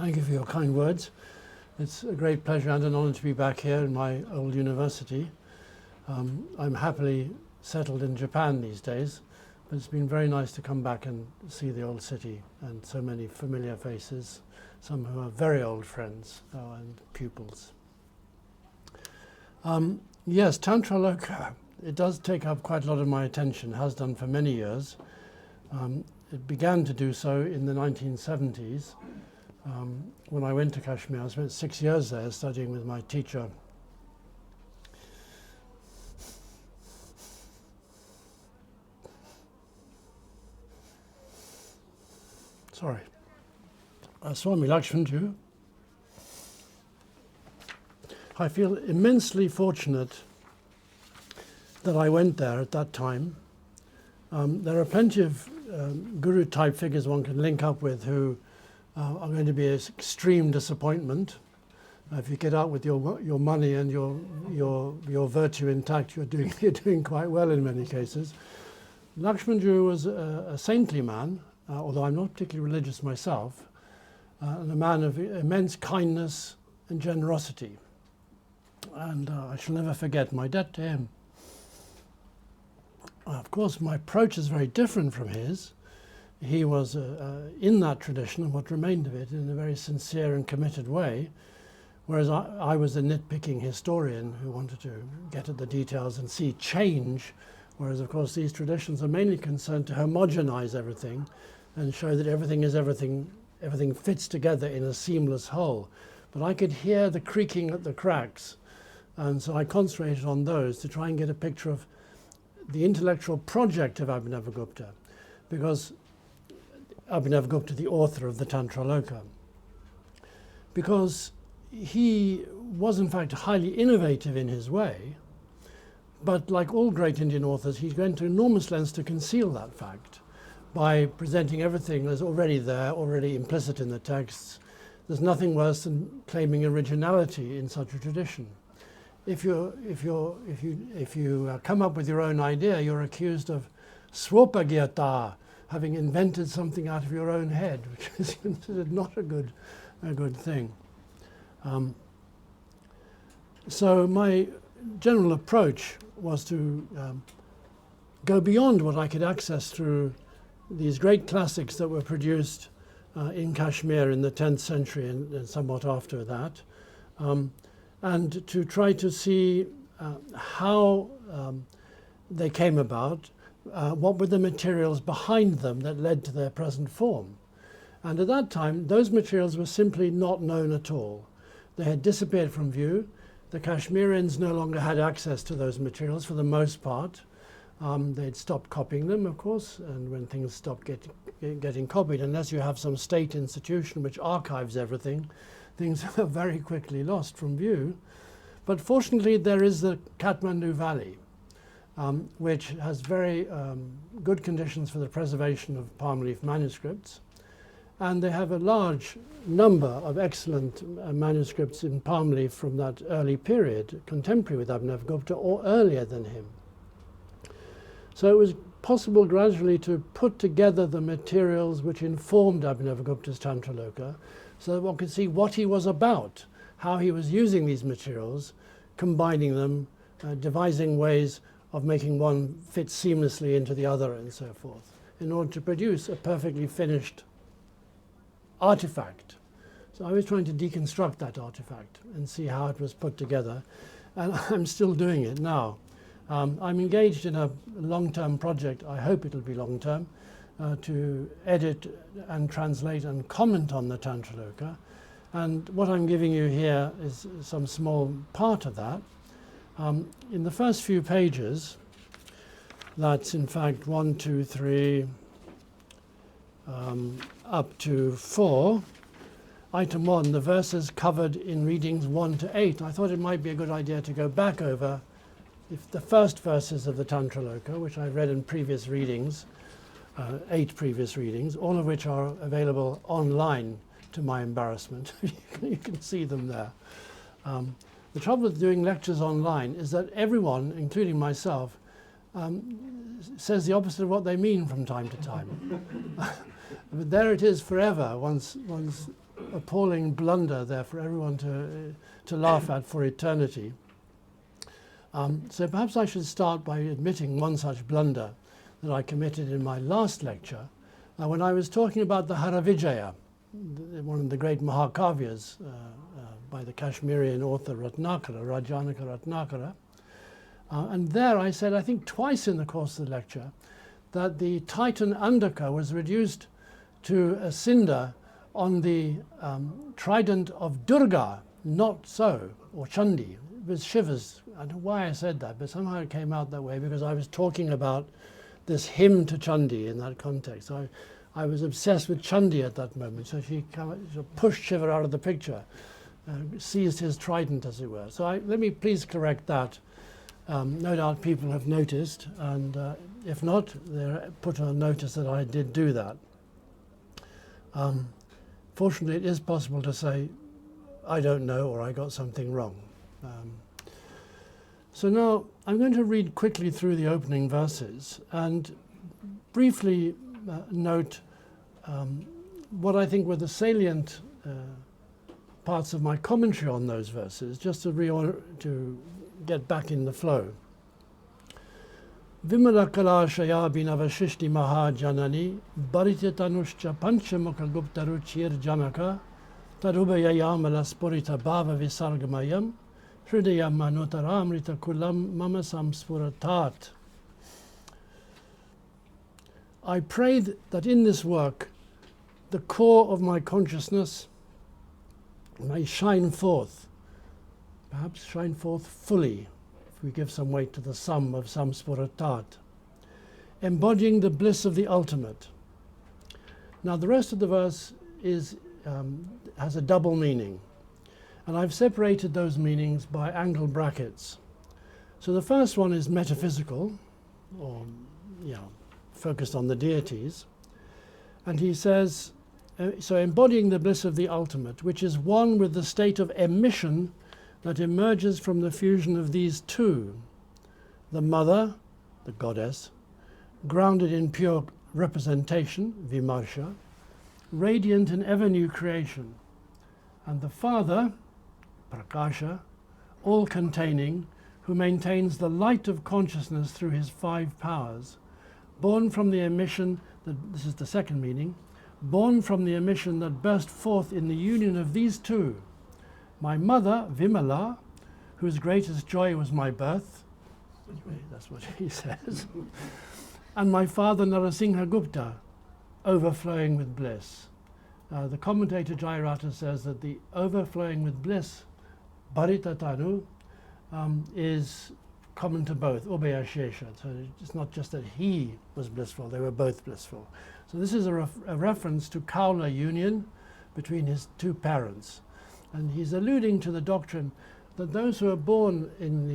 Thank you for your kind words. It's a great pleasure and an honor to be back here in my old university. I'm happily settled in Japan these days, but it's been very nice to come back and see the old city and so many familiar faces, some who are very old friends and pupils. Yes, Tantrāloka, it does take up quite a lot of my attention, has done for many years. It began to do so in the 1970s. When I went to Kashmir, I spent 6 years there studying with my teacher. Sorry. Swami Lakshmanju. I feel immensely fortunate that I went there at that time. There are plenty of guru-type figures one can link up with who are going to be an extreme disappointment. If you get out with your money and your virtue intact, you're doing quite well in many cases. Lakshmanju was a saintly man, although I'm not particularly religious myself, and a man of immense kindness and generosity. And I shall never forget my debt to him. Of course, my approach is very different from his. He was in that tradition, and what remained of it, in a very sincere and committed way, whereas I was a nitpicking historian who wanted to get at the details and see change, whereas, of course, these traditions are mainly concerned to homogenize everything and show that everything fits together in a seamless whole. But I could hear the creaking at the cracks, and so I concentrated on those to try and get a picture of the intellectual project of Abhinavagupta, because Abhinavagupta, the author of the Tantrāloka, because he was in fact highly innovative in his way, but like all great Indian authors, he went to enormous lengths to conceal that fact by presenting everything as already there, already implicit in the texts. There's nothing worse than claiming originality in such a tradition. If you come up with your own idea, you're accused of swapagyata, having invented something out of your own head, which is considered not a good thing. So my general approach was to go beyond what I could access through these great classics that were produced in Kashmir in the 10th century and somewhat after that, and to try to see how they came about, what were the materials behind them that led to their present form. And at that time, those materials were simply not known at all. They had disappeared from view. The Kashmirians no longer had access to those materials for the most part. They'd stopped copying them, of course, and when things stopped getting copied, unless you have some state institution which archives everything, things are very quickly lost from view. But fortunately, there is the Kathmandu Valley, which has very good conditions for the preservation of palm leaf manuscripts. And they have a large number of excellent manuscripts in palm leaf from that early period, contemporary with Abhinavagupta or earlier than him. So it was possible gradually to put together the materials which informed Abhinavagupta's Tantrāloka, so that one could see what he was about, how he was using these materials, combining them, devising ways of making one fit seamlessly into the other and so forth, in order to produce a perfectly finished artifact. So I was trying to deconstruct that artifact and see how it was put together, and I'm still doing it now. I'm engaged in a long-term project, I hope it'll be long-term, to edit and translate and comment on the Tantrāloka. And what I'm giving you here is some small part of that. In the first few pages, that's in fact 1, 2, 3, up to 4. Item 1, the verses covered in readings 1 to 8. I thought it might be a good idea to go back over the first verses of the Tantrāloka, which I read in previous readings, 8 previous readings, all of which are available online to my embarrassment. You can see them there. The trouble with doing lectures online is that everyone, including myself, says the opposite of what they mean from time to time. But there it is forever, once appalling blunder there for everyone to laugh at for eternity. So perhaps I should start by admitting one such blunder that I committed in my last lecture when I was talking about the Haravijaya, one of the great Mahakavyas by the Kashmirian author Ratnakara, Rajanaka Ratnakara. And there I said, I think twice in the course of the lecture, that the Titan Andaka was reduced to a cinder on the trident of Durga, not so, or Chandi. It was Shiva's. I don't know why I said that, but somehow it came out that way because I was talking about this hymn to Chandi in that context. I was obsessed with Chandi at that moment, so she pushed Shiva out of the picture, seized his trident, as it were. So let me please correct that. No doubt people have noticed, and if not, they're put on notice that I did do that. Fortunately, it is possible to say, I don't know, or I got something wrong. So now I'm going to read quickly through the opening verses and briefly note what I think were the salient parts of my commentary on those verses, just to get back in the flow. Vimala kala shaya binavashishti maha janani baritetanushcha panchamukha guptaruchir janaka tarubhayayamala spurita bhava visargamayam hridaya manotaramrita kulam mama samspuratat. I pray that in this work the core of my consciousness may shine forth, perhaps shine forth fully, if we give some weight to the sum of samspuratat, embodying the bliss of the ultimate. Now the rest of the verse has a double meaning, and I've separated those meanings by angle brackets. So the first one is metaphysical, or focused on the deities, and he says, so embodying the bliss of the ultimate, which is one with the state of emission that emerges from the fusion of these two, the mother, the goddess, grounded in pure representation, vimarsha, radiant in ever-new creation, and the father, prakasha, all-containing, who maintains the light of consciousness through his 5 powers, born from the emission, this is the second meaning, born from the emission that burst forth in the union of these two, my mother, Vimala, whose greatest joy was my birth, anyway, that's what he says, and my father, Narasingha Gupta, overflowing with bliss. The commentator Jayarata says that the overflowing with bliss, Bharitatanu, is common to both, Ubhayashesha. So it's not just that he was blissful, they were both blissful. So this is a reference to Kaula union between his 2 parents. And he's alluding to the doctrine that those who are born in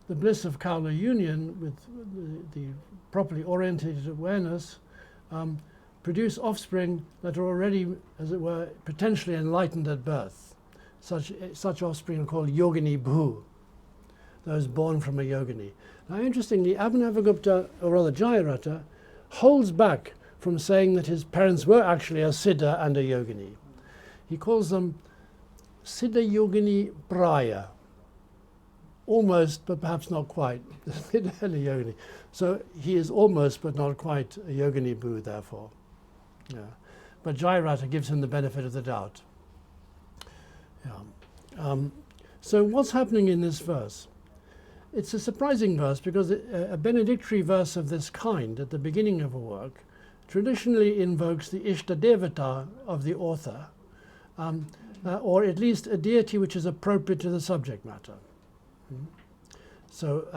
the bliss of Kaula union with the properly orientated awareness produce offspring that are already, as it were, potentially enlightened at birth. Such offspring are called yogini bhu, those born from a yogini. Now interestingly, Abhinavagupta, or rather Jayarata, holds back from saying that his parents were actually a siddha and a yogini. He calls them siddha yogini praya, almost but perhaps not quite, siddha and a yogini. So he is almost but not quite a yogini bhu, therefore. Yeah. But Jayarata gives him the benefit of the doubt. Yeah. So what's happening in this verse? It's a surprising verse because a benedictory verse of this kind at the beginning of a work traditionally invokes the Ishta Devata of the author, or at least a deity which is appropriate to the subject matter. So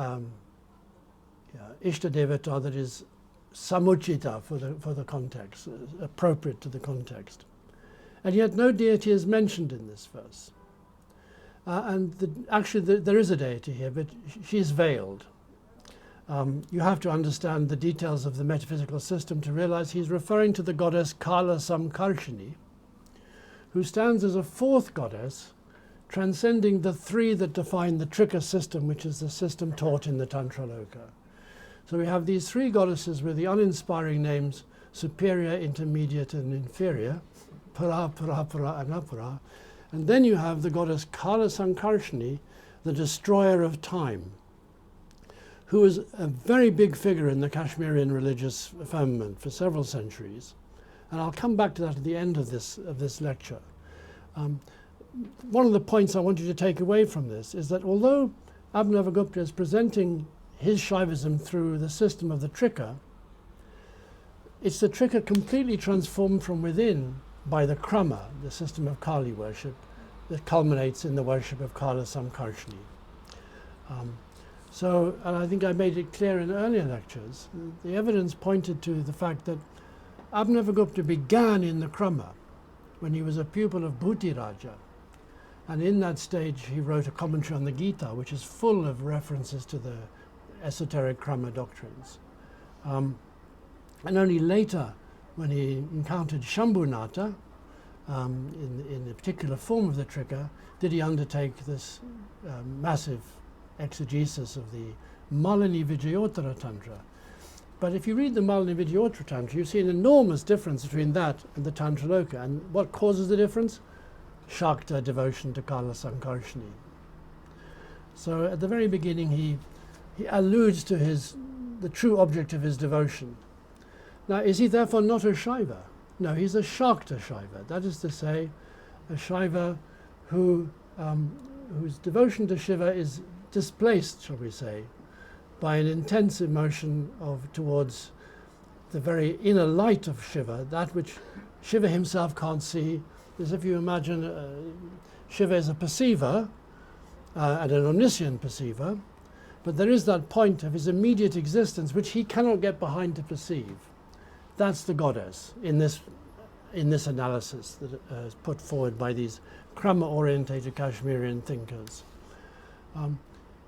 Ishta Devata that is samuchita for the context, appropriate to the context. And yet no deity is mentioned in this verse. Actually there is a deity here, but she's veiled. You have to understand the details of the metaphysical system to realize he's referring to the goddess Kala Samkarshini, who stands as a 4th goddess, transcending the 3 that define the Trika system, which is the system taught in the Tantrāloka. So we have these 3 goddesses with the uninspiring names superior, intermediate, and inferior, Para, Para, Para, and Apara. And then you have the goddess Kala Sankarshini, the destroyer of time, who was a very big figure in the Kashmirian religious firmament for several centuries. And I'll come back to that at the end of this lecture. One of the points I want you to take away from this is that although Abhinavagupta is presenting his Shaivism through the system of the Trika, it's the Trika completely transformed from within by the Krama, the system of Kali worship, that culminates in the worship of Kala Samkarshini. And I think I made it clear in earlier lectures, the evidence pointed to the fact that Abhinavagupta began in the Krama when he was a pupil of Bhuti Raja. And in that stage, he wrote a commentary on the Gita, which is full of references to the esoteric Krama doctrines. And only later, when he encountered Shambhunatha, in a particular form of the Trika, did he undertake this massive exegesis of the Malini Vijayottara Tantra. But if you read the Malini Vijayottara Tantra, you see an enormous difference between that and the Tantrāloka. And what causes the difference? Shakta, devotion to Kala Sankarshini. So at the very beginning, he alludes to the true object of his devotion. Now, is he therefore not a Shaiva? No, he's a Shakta Shaiva. That is to say, a Shaiva whose devotion to Shiva is displaced, shall we say, by an intense emotion towards the very inner light of Shiva, that which Shiva himself can't see. As if you imagine Shiva is a perceiver, and an omniscient perceiver, but there is that point of his immediate existence which he cannot get behind to perceive. That's the goddess in this analysis that is put forward by these Krama-orientated Kashmirian thinkers.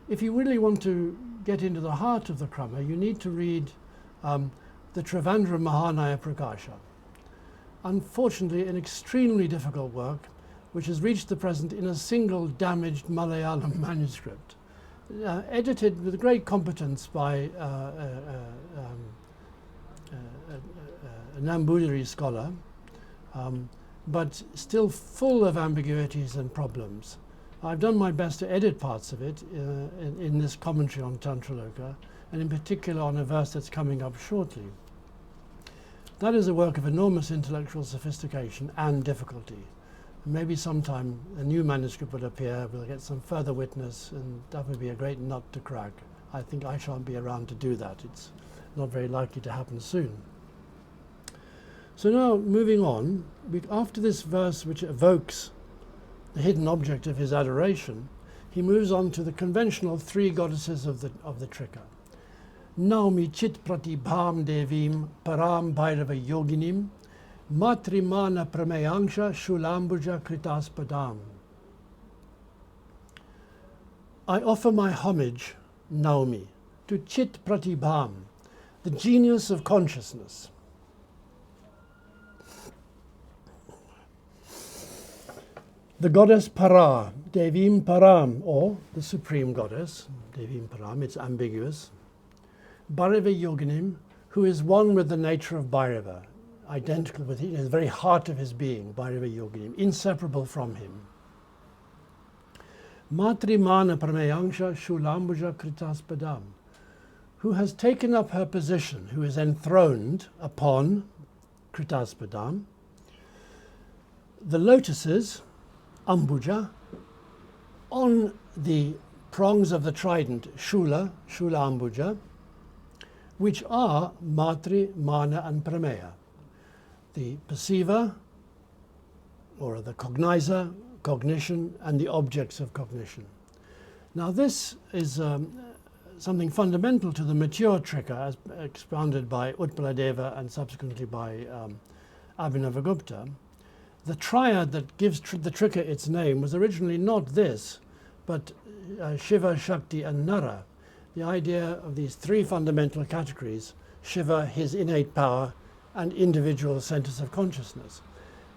If you really want to get into the heart of the Krama, you need to read the Trivandrum Mahanaya Prakasha. Unfortunately, an extremely difficult work, which has reached the present in a single damaged Malayalam manuscript, edited with great competence by a Nambudiri scholar, but still full of ambiguities and problems. I've done my best to edit parts of it in this commentary on Tantrāloka, and in particular on a verse that's coming up shortly. That is a work of enormous intellectual sophistication and difficulty. Maybe sometime a new manuscript will appear, we'll get some further witness, and that would be a great nut to crack. I think I shan't be around to do that. It's not very likely to happen soon. So now, moving on, after this verse which evokes the hidden object of his adoration, he moves on to the conventional three goddesses of the Trika. Naumi Chit Pratibham Devim Param Bhairava Yoginim Matrimana Prameyangsha Shulambuja Kritaspadam. I offer my homage, Naumi, to Chit Pratibham, the genius of consciousness. The goddess Para, Devim Param, or the supreme goddess, Devim Param, it's ambiguous. Bhairava Yoginim, who is one with the nature of Bhairava, identical with him, in the very heart of his being, Bhairava Yoginim, inseparable from him. Matrimana Prameyangsha Shulambuja Kritaspadam, who has taken up her position, who is enthroned upon Kritaspadam, the lotuses, Ambuja, on the prongs of the trident, Shula Ambuja, which are Matri, Mana and Prameya, the perceiver, or the cognizer, cognition, and the objects of cognition. Now this is something fundamental to the mature Trika, as expounded by Utpaladeva and subsequently by Abhinavagupta. The triad that gives the Trika its name was originally not this, but Shiva, Shakti, and Nara. The idea of these three fundamental categories, Shiva, his innate power, and individual centers of consciousness.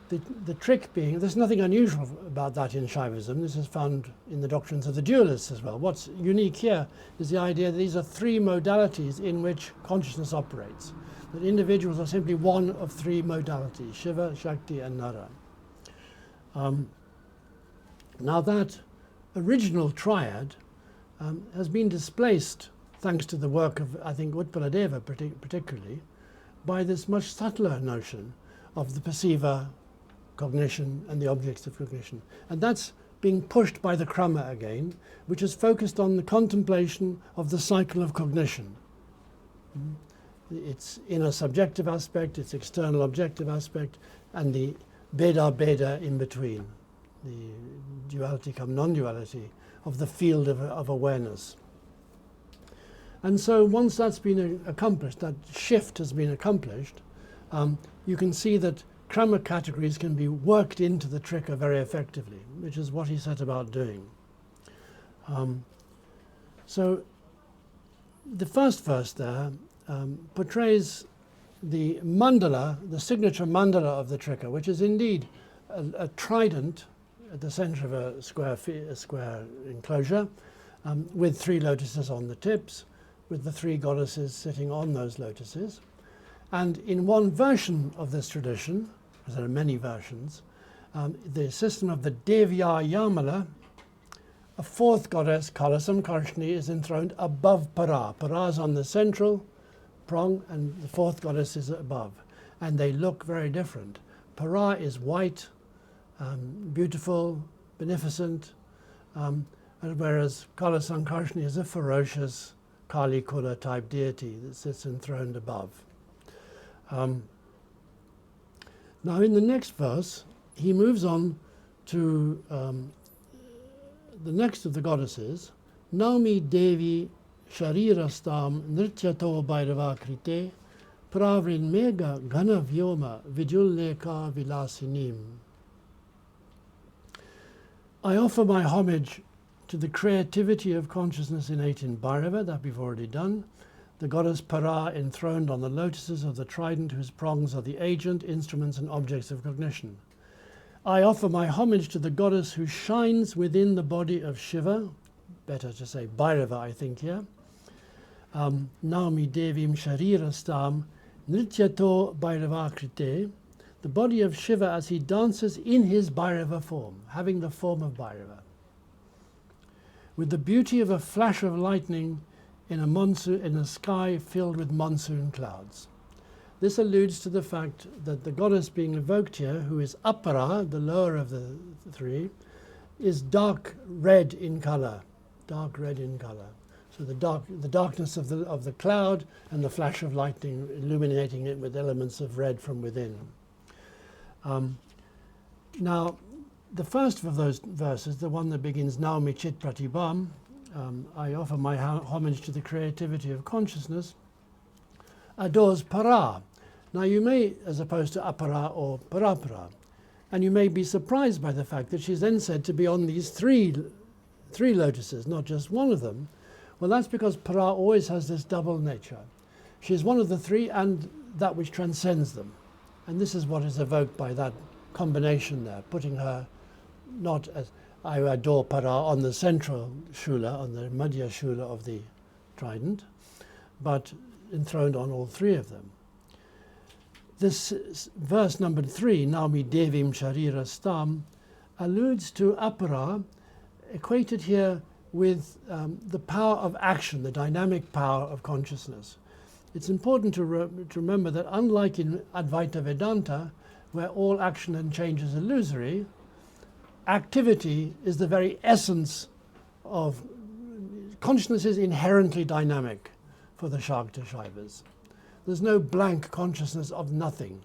The trick being, there's nothing unusual about that in Shaivism. This is found in the doctrines of the dualists as well. What's unique here is the idea that these are three modalities in which consciousness operates. That individuals are simply one of three modalities, Shiva, Shakti, and Nara. Now that original triad has been displaced, thanks to the work of, I think, Utpaladeva particularly, by this much subtler notion of the perceiver, cognition, and the objects of cognition. And that's being pushed by the Krama again, which is focused on the contemplation of the cycle of cognition. Its inner subjective aspect, its external objective aspect, and the beda in between, the duality come non-duality of the field of awareness. And so once that's been accomplished, that shift has been accomplished, you can see that Krama categories can be worked into the trika very effectively, which is what he set about doing. So the first verse there portrays the mandala, the signature mandala of the trika, which is indeed a trident at the center of a square enclosure, with 3 lotuses on the tips, with the 3 goddesses sitting on those lotuses. And in one version of this tradition, because there are many versions, the system of the Devya Yamala, a 4th goddess, Kalasam Karshni, is enthroned above Para. Para is on the central prong, and the 4th goddess is above. And they look very different. Para is white, beautiful, beneficent, whereas Kalasam Karshni is a ferocious Kali Kula type deity that sits enthroned above. Now in the next verse, he moves on to the next of the goddesses, Naumi Devi Sharirastam Nrityato Bhairavakrite Pravrin Mega Gana Vyoma Vijulleka Vilasinim. I offer my homage to the creativity of consciousness innate in Bhairava, that we've already done, the goddess Para enthroned on the lotuses of the trident whose prongs are the agent, instruments and objects of cognition. I offer my homage to the goddess who shines within the body of Shiva, better to say Bhairava I think here, Naumi Devim Sharirastam Nrityato Bhairavakrite, the body of Shiva as he dances in his Bhairava form, having the form of Bhairava, with the beauty of a flash of lightning in a sky filled with monsoon clouds. This alludes to the fact that the goddess being evoked here, who is Apara, the lower of the 3, is dark red in color. Dark red in color. So the darkness of the cloud and the flash of lightning illuminating it with elements of red from within. Now, the first of those verses, the one that begins Naumi Chit Pratibham, I offer my homage to the creativity of consciousness, adores Para. Now you may, as opposed to Apara or Parapara, and you may be surprised by the fact that she's then said to be on these three lotuses, not just one of them. Well, that's because Para always has this double nature. She's one of the 3 and that which transcends them. And this is what is evoked by that combination there, putting her not as I adore Para on the central shula, on the Madhya shula of the trident, but enthroned on all 3 of them. This verse number 3, Naumi Devim Sharira Stam, alludes to Apara, equated here with the power of action, the dynamic power of consciousness. It's important to remember that unlike in Advaita Vedanta, where all action and change is illusory, activity is the very essence of consciousness, is inherently dynamic for the Shakta Shaivas. There's no blank consciousness of nothing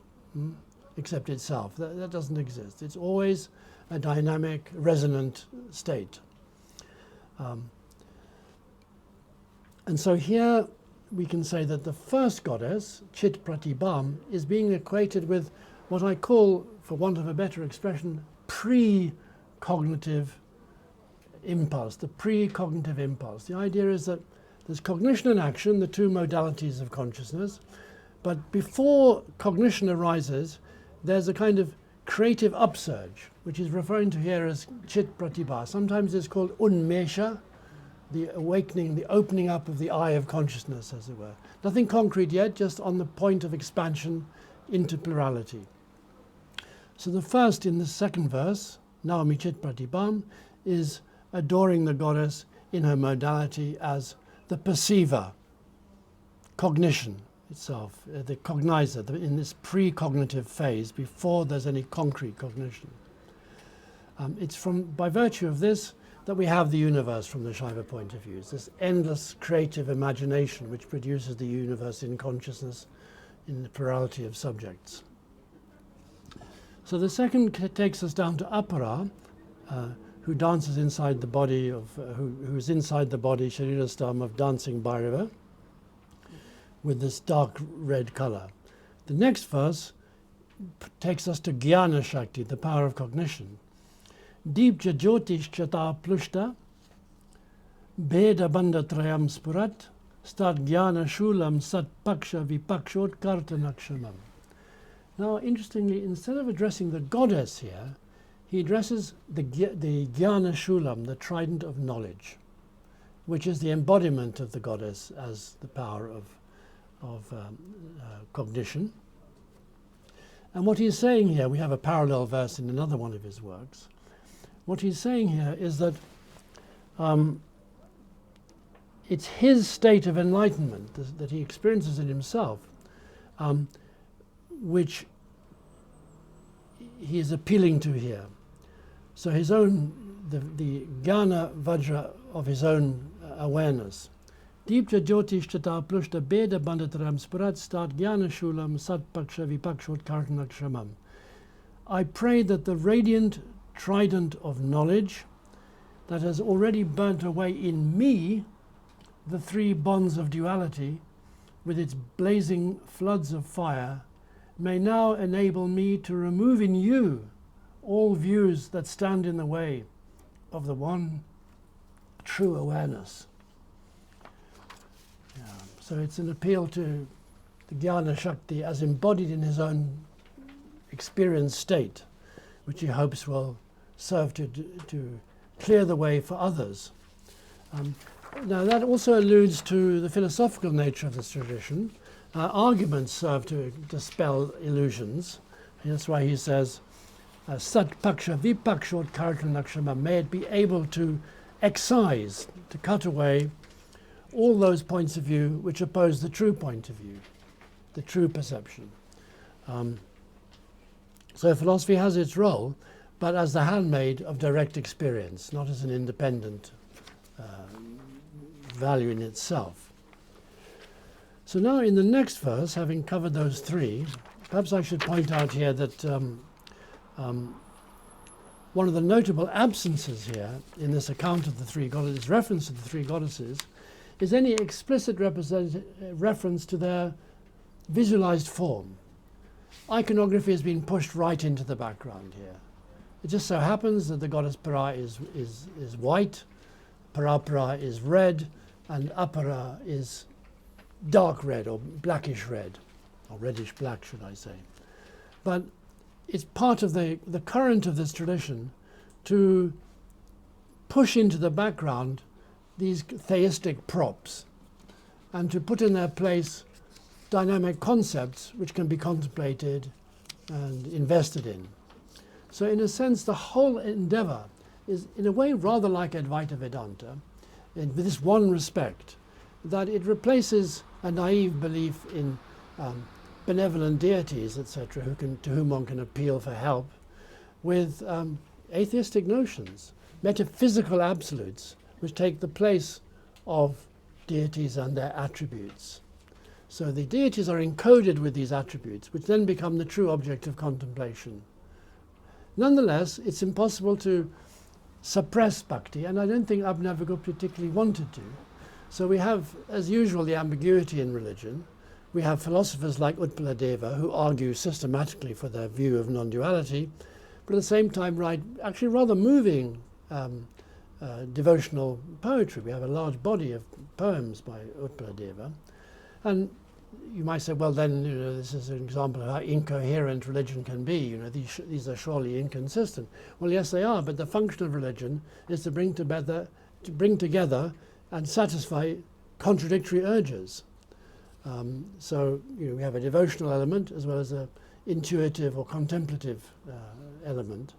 except itself. That doesn't exist. It's always a dynamic, resonant state. And so here we can say that the first goddess, Chit Pratibham, is being equated with what I call, for want of a better expression, pre-cognitive impulse, the pre-cognitive impulse. The idea is that there's cognition and action, the 2 modalities of consciousness, but before cognition arises, there's a kind of creative upsurge, which is referring to here as Chit Pratibha. Sometimes it's called Unmesha, the awakening, the opening up of the eye of consciousness, as it were. Nothing concrete yet, just on the point of expansion into plurality. So the first in the second verse, Naomi Chit Pratibam, is adoring the goddess in her modality as the perceiver, cognition itself, the cognizer, in this precognitive phase before there's any concrete cognition. It's by virtue of this that we have the universe from the Shaiva point of view. It's this endless creative imagination which produces the universe in consciousness in the plurality of subjects. So the second takes us down to Apara, who dances inside the body of, who is inside the body, Sharirastam, of dancing Bhairava, with this dark red color. The next verse takes us to Jnana Shakti, the power of cognition. Deepja Jyotish Chata Plushta, Beda Bandha Trayam Spurat, Stat Jnana Shulam Sat Paksha Vipakshot Kartanakshamam. Now, interestingly, instead of addressing the goddess here, he addresses the Jnana Shulam, the trident of knowledge, which is the embodiment of the goddess as the power of cognition. And what he's saying here, we have a parallel verse in another one of his works. What he's saying here is that it's his state of enlightenment that he experiences in himself, which he is appealing to here. So his own, the Jnana Vajra of his own awareness. Deepja Jyotish Chata Plushta Beda Bandhataram Spurat Stat Jnana Shulam Sat Paksha Vipakshot Kartanakshamam. I pray that the radiant trident of knowledge that has already burnt away in me the three bonds of duality with its blazing floods of fire may now enable me to remove in you all views that stand in the way of the one true awareness. So it's an appeal to the Jnana Shakti as embodied in his own experienced state, which he hopes will serve to clear the way for others. Now that also alludes to the philosophical nature of this tradition. Arguments serve to dispel illusions. And that's why he says, Sat Paksha Vipakshot Kartanakshama, may it be able to excise, to cut away all those points of view which oppose the true point of view, the true perception. So philosophy has its role, but as the handmaid of direct experience, not as an independent value in itself. So now in the next verse, having covered those three, perhaps I should point out here that one of the notable absences here in this account of the three goddesses, reference to the three goddesses, is any explicit reference to their visualized form. Iconography has been pushed right into the background here. It just so happens that the goddess Para is white, Parapara is red, and Apara is dark red or blackish red, or reddish black, should I say. But it's part of the current of this tradition to push into the background these theistic props and to put in their place dynamic concepts which can be contemplated and invested in. So in a sense, the whole endeavor is in a way rather like Advaita Vedanta, with this one respect, that it replaces a naive belief in benevolent deities, etc., to whom one can appeal for help, with atheistic notions, metaphysical absolutes, which take the place of deities and their attributes. So the deities are encoded with these attributes, which then become the true object of contemplation. Nonetheless, it's impossible to suppress bhakti, and I don't think Abhinavagupta particularly wanted to. So we have, as usual, the ambiguity in religion. We have philosophers like Utpaladeva who argue systematically for their view of non-duality, but at the same time write actually rather moving devotional poetry. We have a large body of poems by Utpaladeva. And you might say, well, then, this is an example of how incoherent religion can be. These are surely inconsistent. Well, yes, they are, but the function of religion is to bring together and satisfy contradictory urges. So we have a devotional element as well as an intuitive or contemplative element.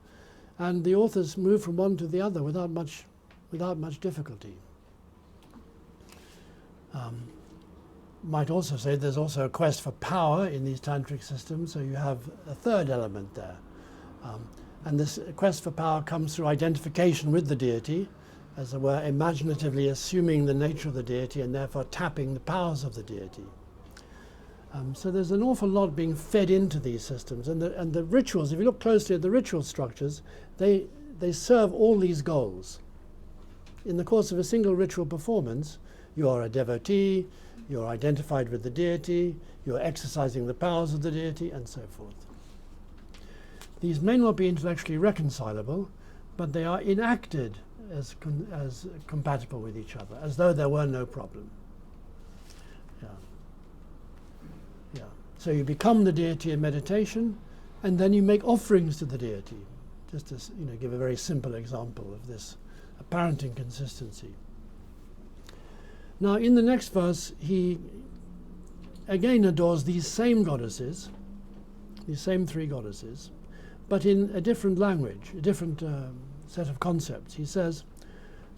and the authors move from one to the other without much difficulty. Might also say there's also a quest for power in these tantric systems, so you have a third element there. And this quest for power comes through identification with the deity, as it were, imaginatively assuming the nature of the deity and therefore tapping the powers of the deity. So there's an awful lot being fed into these systems, and the rituals, if you look closely at the ritual structures, they serve all these goals. In the course of a single ritual performance, you are a devotee, you're identified with the deity, you're exercising the powers of the deity, and so forth. These may not be intellectually reconcilable, but they are enacted as compatible with each other, as though there were no problem. Yeah. So you become the deity in meditation, and then you make offerings to the deity. Just to give a very simple example of this apparent inconsistency. Now, in the next verse, he again adores these same goddesses, these same three goddesses, but in a different language, a different set of concepts. He says,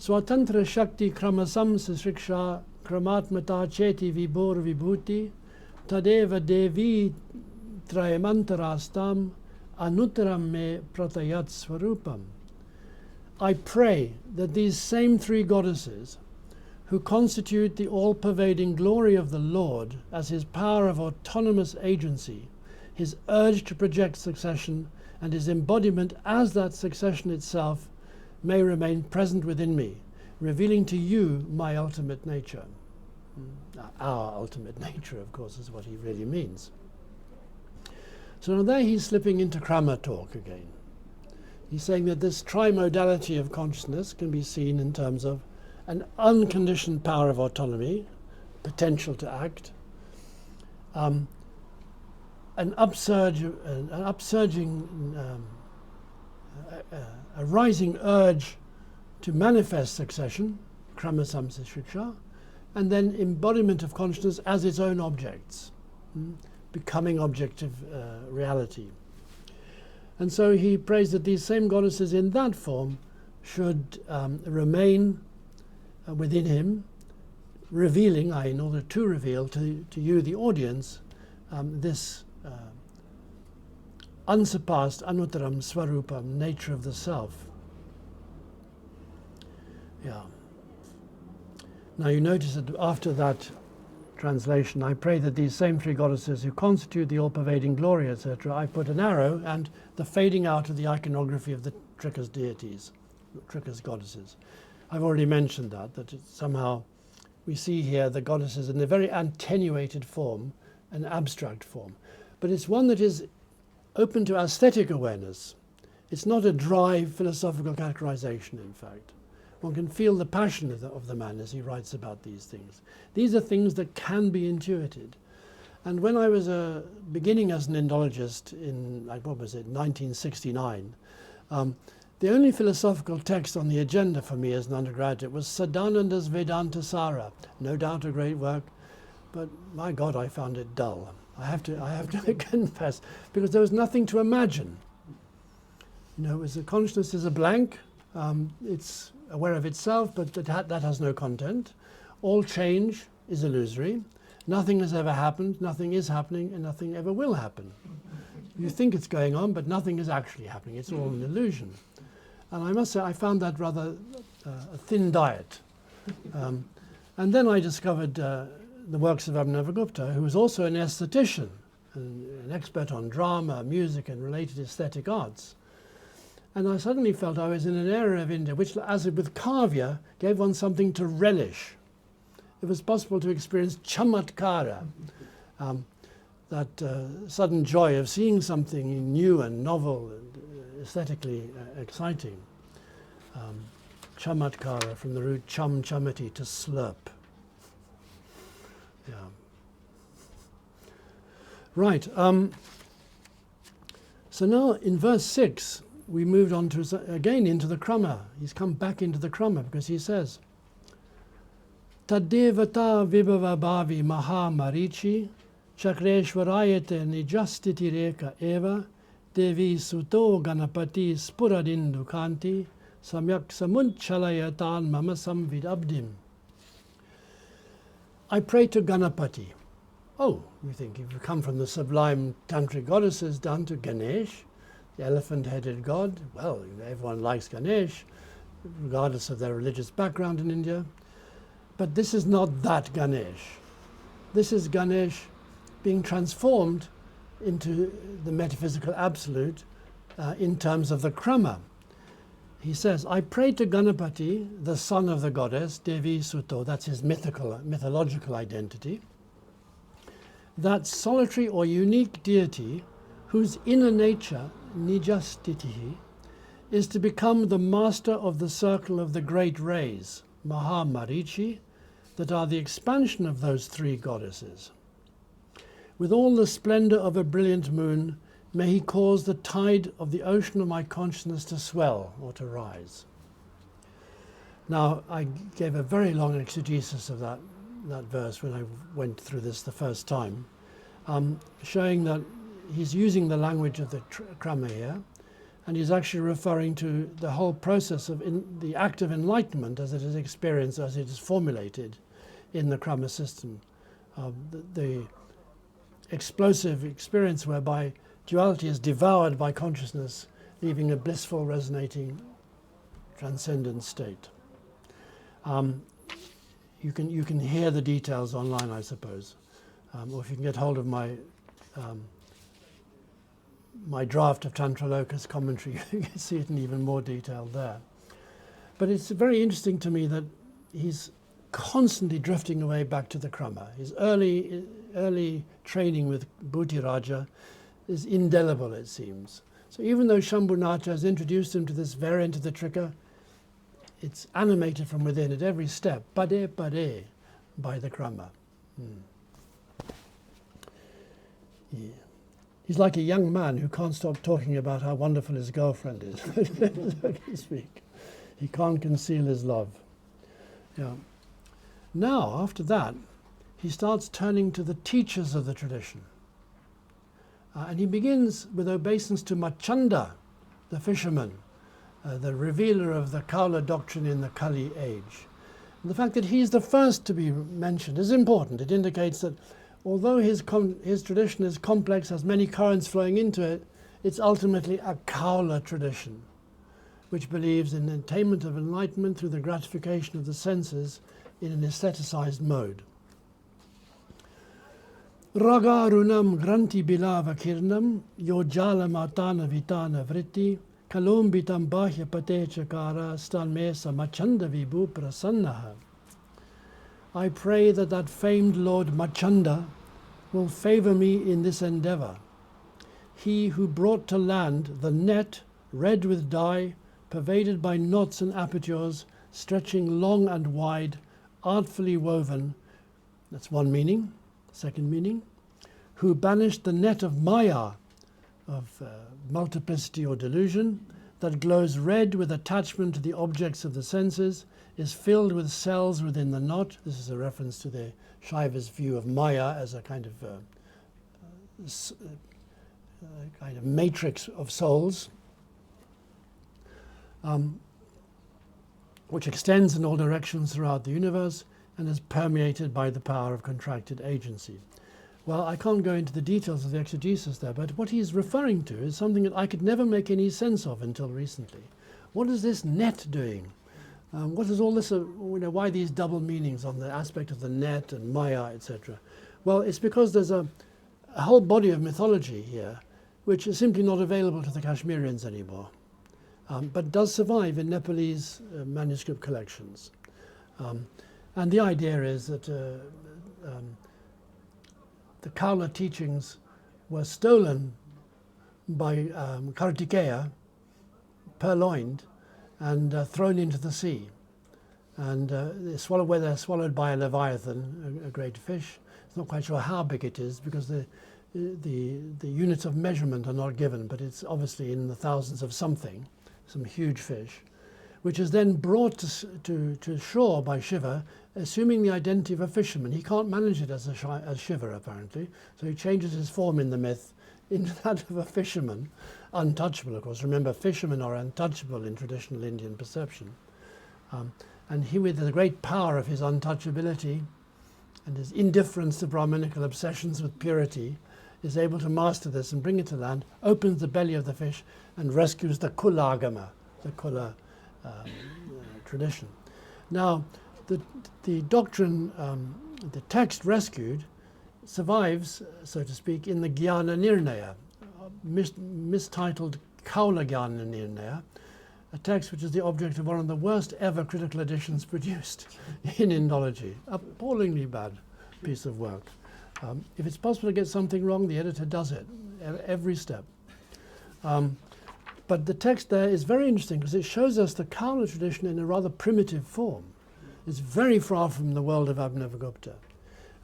Swatantra Shakti Kramasam Sriksha Kramatmata Cheti Vibhor Vibhuti Tadeva Devi Trayamantarastam Anuttaram Me Pratayat Swarupam. I pray that these same three goddesses, who constitute the all-pervading glory of the Lord as his power of autonomous agency, his urge to project succession, and his embodiment as that succession itself, may remain present within me, revealing to you my ultimate nature. Our ultimate nature, of course, is what he really means. So now there he's slipping into Krama talk again. He's saying that this trimodality of consciousness can be seen in terms of an unconditioned power of autonomy, potential to act, an rising urge to manifest succession, krama samsasriksha, and then embodiment of consciousness as its own objects, becoming objective reality. And so he prays that these same goddesses in that form should remain within him, revealing, in order to reveal to you, the audience, this unsurpassed anuttaram swarupam, nature of the self. Yeah. Now you notice that after that translation, I pray that these same three goddesses who constitute the all-pervading glory, etc., I put an arrow and the fading out of the iconography of the Trika's deities, Trika's goddesses. I've already mentioned that somehow we see here the goddesses in a very attenuated form, an abstract form. But it's one that is open to aesthetic awareness. It's not a dry philosophical categorization, in fact. One can feel the passion of the man as he writes about these things. These are things that can be intuited. And when I was beginning as an Indologist in, 1969, the only philosophical text on the agenda for me as an undergraduate was Sadananda's Vedanta Sara. No doubt a great work, but my God, I found it dull. I have to confess, because there was nothing to imagine. It was the consciousness is a blank. It's aware of itself, but that has no content. All change is illusory. Nothing has ever happened, nothing is happening, and nothing ever will happen. You think it's going on, but nothing is actually happening. It's all an illusion. And I must say, I found that rather a thin diet. And then I discovered the works of Abhinavagupta, who was also an aesthetician, an expert on drama, music, and related aesthetic arts. And I suddenly felt I was in an area of India which, as with Kavya, gave one something to relish. It was possible to experience chamatkara, that sudden joy of seeing something new and novel and aesthetically exciting. Chamatkara, from the root cham chamati, to slurp. Yeah. Right. So now in verse 6, we moved on to again into the krama. He's come back into the krama because he says, Tadevata vibhava bhavi maha marichi chakreshwarayate nijastiti reka eva Devi Suto Ganapati Spuradindu Kanti Samyak Samunchalayatan Mama Samvid Abdim. I pray to Ganapati. Oh, you think if you come from the sublime tantric goddesses down to Ganesh, the elephant-headed god, well, everyone likes Ganesh, regardless of their religious background in India. But this is not that Ganesh. This is Ganesh being transformed into the metaphysical absolute in terms of the Krama. He says, I pray to Ganapati, the son of the goddess, Devi Suto, that's his mythological identity, that solitary or unique deity whose inner nature, nijastitihi, is to become the master of the circle of the great rays, Mahamarichi, that are the expansion of those three goddesses. With all the splendor of a brilliant moon, may he cause the tide of the ocean of my consciousness to swell or to rise. Now, I gave a very long exegesis of that verse when I went through this the first time, showing that he's using the language of the Krama here, and he's actually referring to the whole process of the act of enlightenment as it is experienced, as it is formulated in the Krama system. The explosive experience whereby duality is devoured by consciousness, leaving a blissful, resonating, transcendent state. You can hear the details online, I suppose, or if you can get hold of my draft of Tantrāloka's commentary, you can see it in even more detail there. But it's very interesting to me that he's constantly drifting away back to the Krama. His early training with Bhuti Raja is indelible, it seems. So even though Shambhunatha has introduced him to this variant of the Trika, it's animated from within at every step, pade pade, by the Krama. Yeah. He's like a young man who can't stop talking about how wonderful his girlfriend is, so to speak. He can't conceal his love. Yeah. Now, after that, he starts turning to the teachers of the tradition. And he begins with obeisance to Machanda, the fisherman, the revealer of the Kaula doctrine in the Kali age. And the fact that he's the first to be mentioned is important. It indicates that although his tradition is complex, has many currents flowing into it, it's ultimately a Kaula tradition, which believes in the attainment of enlightenment through the gratification of the senses in an aestheticized mode. Ragarunam granti bilava kirnam, yojala matana vitana vritti, kalombitam bahya patechakara stanmesa machanda vibhu prasannaha. I pray that that famed Lord Machanda will favor me in this endeavor. He who brought to land the net red with dye, pervaded by knots and apertures, stretching long and wide, artfully woven. That's one meaning. Second meaning, who banished the net of Maya, of multiplicity or delusion, that glows red with attachment to the objects of the senses, is filled with cells within the knot. This is a reference to the Shaiva's view of Maya as a kind of matrix of souls, which extends in all directions throughout the universe and is permeated by the power of contracted agency. Well, I can't go into the details of the exegesis there, but what he's referring to is something that I could never make any sense of until recently. What is this net doing? What is all this, why these double meanings on the aspect of the net and Maya, etc.? Well, it's because there's a whole body of mythology here which is simply not available to the Kashmirians anymore, but does survive in Nepalese manuscript collections. And the idea is that the Kaula teachings were stolen by Kartikeya, purloined, and thrown into the sea. And they're swallowed by a leviathan, a great fish. It's not quite sure how big it is because the units of measurement are not given, but it's obviously in the thousands of something, some huge fish, which is then brought to shore by Shiva, assuming the identity of a fisherman. He can't manage it as Shiva, apparently, so he changes his form in the myth into that of a fisherman, untouchable, of course. Remember, fishermen are untouchable in traditional Indian perception. And he, with the great power of his untouchability and his indifference to Brahminical obsessions with purity, is able to master this and bring it to land, opens the belly of the fish, and rescues the Kulagama, the Kula tradition. Now, the doctrine, the text rescued, survives, so to speak, in the Jnana Nirnaya, mistitled Kaula Jnana Nirnaya, a text which is the object of one of the worst ever critical editions produced in Indology. Appallingly bad piece of work. If it's possible to get something wrong, the editor does it, every step. But the text there is very interesting because it shows us the Kaula tradition in a rather primitive form. It's very far from the world of Abhinavagupta.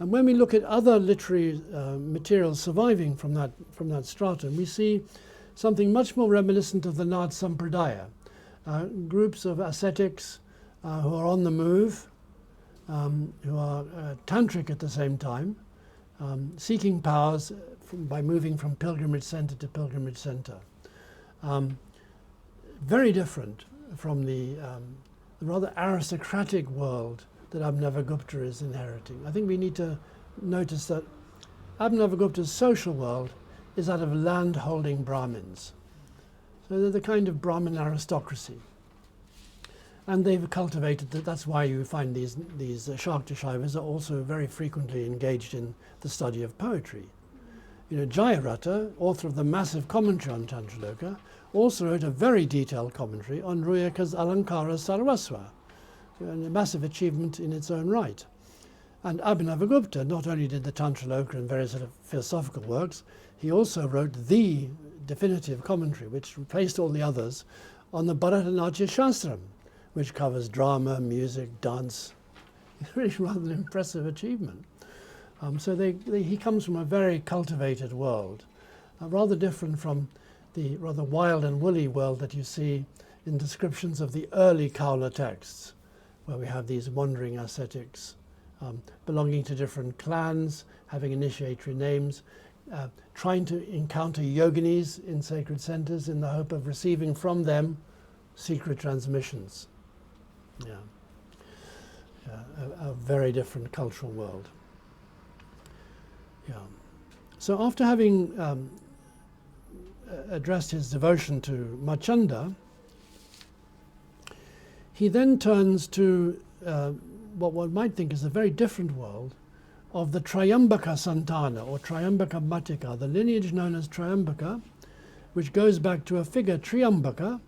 And when we look at other literary materials surviving from that stratum, we see something much more reminiscent of the Nad Sampradaya, groups of ascetics who are on the move, who are tantric at the same time, seeking powers by moving from pilgrimage center to pilgrimage center. Very different from the rather aristocratic world that Abhinavagupta is inheriting. I think we need to notice that Abhinavagupta's social world is that of land-holding Brahmins. So they're the kind of Brahmin aristocracy. And they've cultivated that. That's why you find these Shakta Shaivas are also very frequently engaged in the study of poetry. You know, Jayarata, author of the massive commentary on Tantrāloka, also wrote a very detailed commentary on Ruyaka's Alankara Sarvasva, a massive achievement in its own right. And Abhinavagupta not only did the Tantrāloka and various sort of philosophical works, he also wrote the definitive commentary, which replaced all the others, on the Bharatanatyā Shastram, which covers drama, music, dance. It's really rather an impressive achievement. So he comes from a very cultivated world, rather different from the rather wild and woolly world that you see in descriptions of the early Kaula texts, where we have these wandering ascetics belonging to different clans, having initiatory names, trying to encounter yoginis in sacred centers in the hope of receiving from them secret transmissions. A very different cultural world. So after having addressed his devotion to Machanda, he then turns to what one might think is a very different world of the Trayambaka Santana, or Trayambaka Matika, the lineage known as Trayambaka, which goes back to a figure, Triambaka,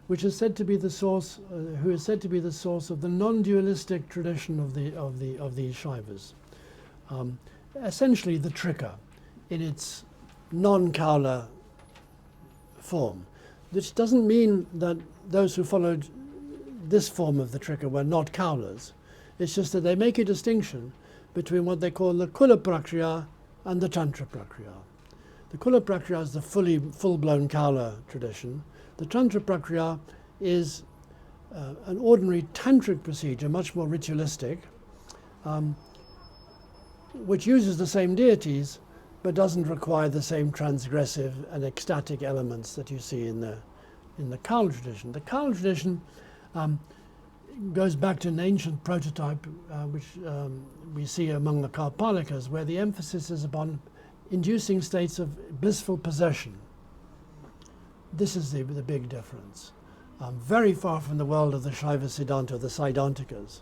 which is said to be the source, who is said to be the source of the non-dualistic tradition of these Shaivas. Essentially the Trika, in its non-Kaula form, which doesn't mean that those who followed this form of the Trika were not Kaulas. It's just that they make a distinction between what they call the Kula Prakriya and the Tantra Prakriya. The Kula Prakriya is the full-blown Kaula tradition. The Tantra Prakriya is an ordinary tantric procedure, much more ritualistic, which uses the same deities but doesn't require the same transgressive and ecstatic elements that you see in the Kaula tradition. The Kaula tradition goes back to an ancient prototype which we see among the Kalpalikas, where the emphasis is upon inducing states of blissful possession. This is the big difference. Very far from the world of the Shaiva Siddhanta, the Siddhantikas,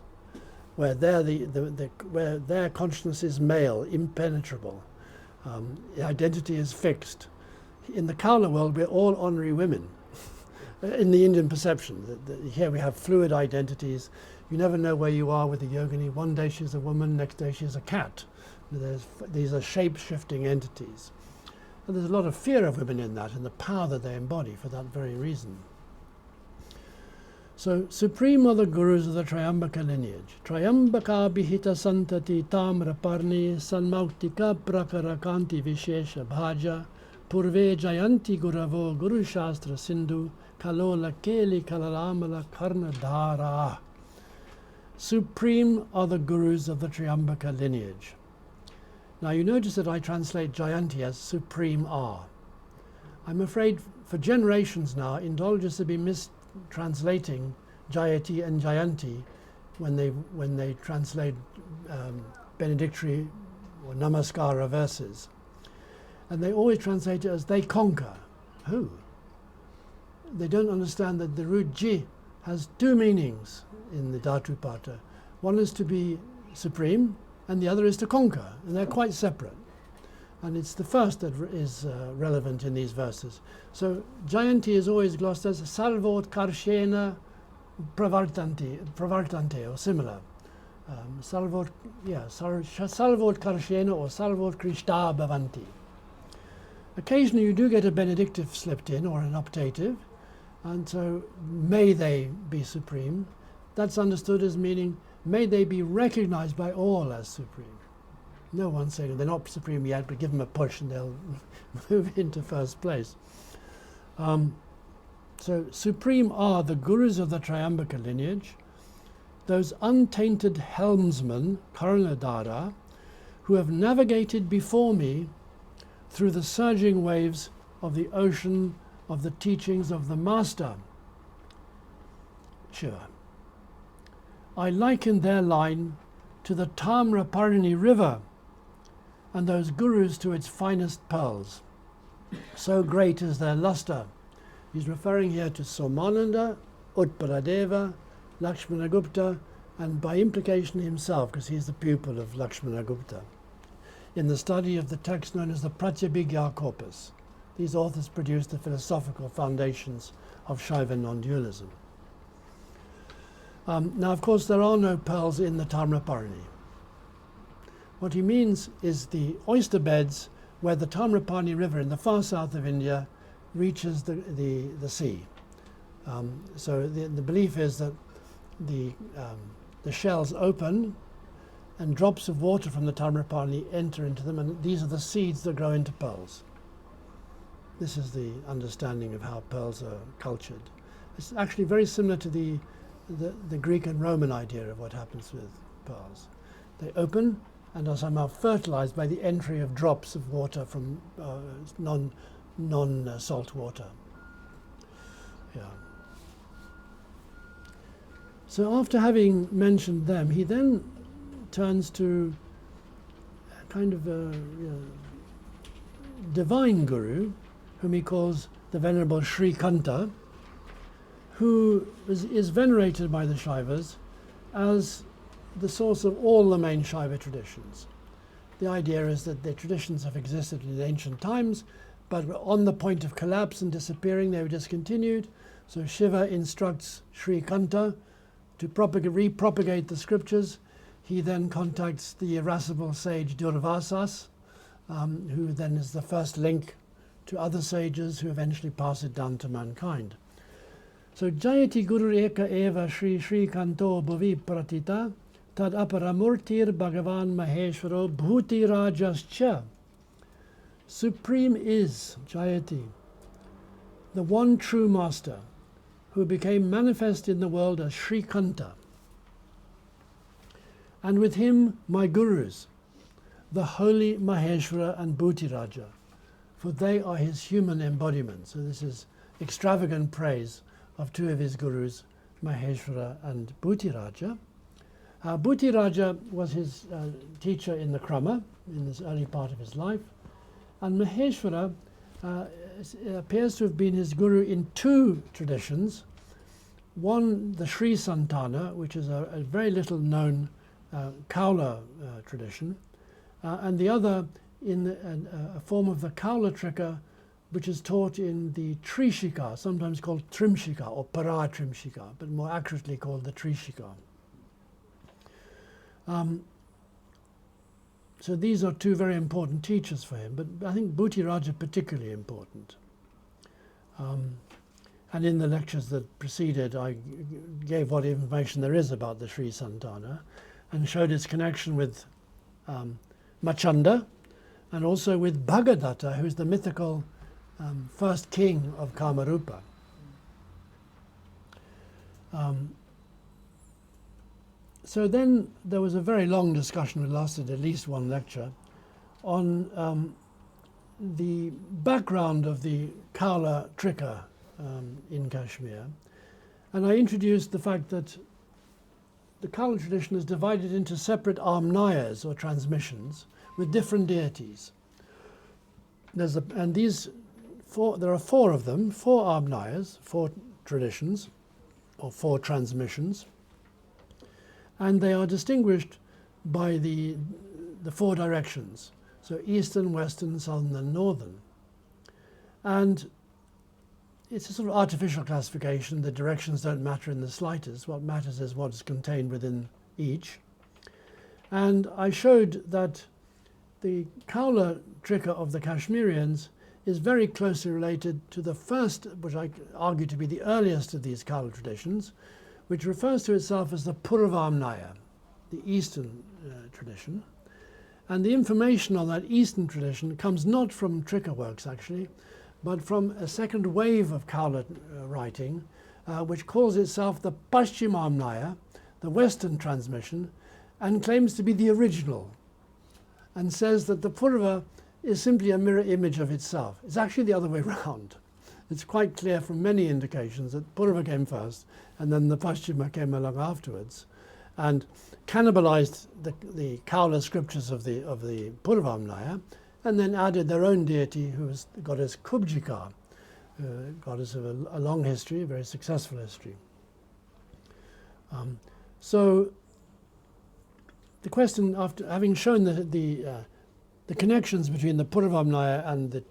where where their consciousness is male, impenetrable. Identity is fixed. In the Kaula world, we're all honorary women. In the Indian perception, here we have fluid identities. You never know where you are with a yogini. One day she's a woman, next day she's a cat. These are shape-shifting entities. And there's a lot of fear of women in that and the power that they embody for that very reason. So, supreme are the gurus of the Trayambaka lineage. Trayambaka bihita santati tamra parni sanmauktika prakarakanti vishesha bhaja purve jayanti guravo guru shastra sindhu kalola keli kalalamala karna dhara. Supreme are the gurus of the Trayambaka lineage. Now you notice that I translate Jayanti as supreme are. I'm afraid for generations now, Indologists have been mistranslating Jayati and Jayanti when they translate benedictory or namaskara verses. And they always translate it as they conquer. Who? They don't understand that the root ji has two meanings in the Dhatupata. One is to be supreme, and the other is to conquer, and they're quite separate. And it's the first that is relevant in these verses. So Jayanti is always glossed as salvot karshena pravartante, or similar. Salvot karshena or salvot krishta bhavanti. Occasionally you do get a benedictive slipped in, or an optative, and so may they be supreme. That's understood as meaning may they be recognized by all as supreme. No one's saying they're not supreme yet, but give them a push and they'll move into first place. So supreme are the gurus of the Triambaka lineage, those untainted helmsmen, Karunadara, who have navigated before me through the surging waves of the ocean of the teachings of the Master, Shiva. I liken their line to the Tamraparni river, and those gurus to its finest pearls. So great is their luster. He's referring here to Somananda, Utpaladeva, Lakshmanagupta, and by implication himself, because he's the pupil of Lakshmanagupta, in the study of the text known as the Pratyabhigya corpus. These authors produced the philosophical foundations of Shaiva non-dualism. Now, of course, there are no pearls in the Tamraparni. What he means is the oyster beds where the Tamraparni river in the far south of India reaches the sea. So the belief is that the shells open and drops of water from the Tamraparni enter into them, and these are the seeds that grow into pearls. This is the understanding of how pearls are cultured. It's actually very similar to the Greek and Roman idea of what happens with pearls. They open and are somehow fertilized by the entry of drops of water from non-salt water. Yeah. So after having mentioned them, he then turns to a kind of a divine guru, whom he calls the Venerable Sri Kanta, who is venerated by the Shaivas as the source of all the main Shaiva traditions. The idea is that their traditions have existed in ancient times, but were on the point of collapse and disappearing. They were discontinued. So Shiva instructs Sri Kanta to repropagate the scriptures. He then contacts the irascible sage Durvasas, who then is the first link to other sages who eventually pass it down to mankind. So Jayati Guru Eka Eva Sri Kanto Bhuvi Pratita Tad Aparamurtir Bhagavan Maheshwaro Bhuti Rajascha. Supreme is Jayati, the one true master, who became manifest in the world as Sri Kanta. And with him my gurus, the holy Maheshwara and Bhuti Raja, for they are his human embodiment. So this is extravagant praise of two of his gurus, Maheshwara and Bhuti Raja. Bhuti Raja was his teacher in the Krama, in this early part of his life, and Maheshwara appears to have been his guru in two traditions. One, the Sri Santana, which is a very little known Kaula tradition, and the other in a form of the Kaula Trika, which is taught in the Trishika, sometimes called Trimshika or Paratrimshika, but more accurately called the Trishika. So these are two very important teachers for him, but I think Bhuti Raja particularly important. And in the lectures that preceded, I gave what information there is about the Sri Santana and showed its connection with Machanda and also with Bhagadatta, who's the mythical first king of Kamarupa. So then there was a very long discussion, it lasted at least one lecture, on the background of the Kaula Trika in Kashmir, and I introduced the fact that the Kaula tradition is divided into separate amnayas or transmissions with different deities. There are four of them, four amnayas, four traditions, or four transmissions, and they are distinguished by the four directions, so eastern, western, southern, and northern. And it's a sort of artificial classification. The directions don't matter in the slightest. What matters is what is contained within each. And I showed that the Kaula Trika of the Kashmirians is very closely related to the first, which I argue to be the earliest of these Kaula traditions, which refers to itself as the Purvamnaya, the Eastern tradition. And the information on that Eastern tradition comes not from Trika works, actually, but from a second wave of Kaula writing, which calls itself the Paschimamnaya, the Western transmission, and claims to be the original, and says that the Purva is simply a mirror image of itself. It's actually the other way around. It's quite clear from many indications that Purva came first, and then the Paschima came along afterwards, and cannibalized the Kaula scriptures of the Purvamnaya, and then added their own deity, who was the goddess Kubjika, goddess of a long history, a very successful history. So the question, after having shown the connections between the Purvamnaya and the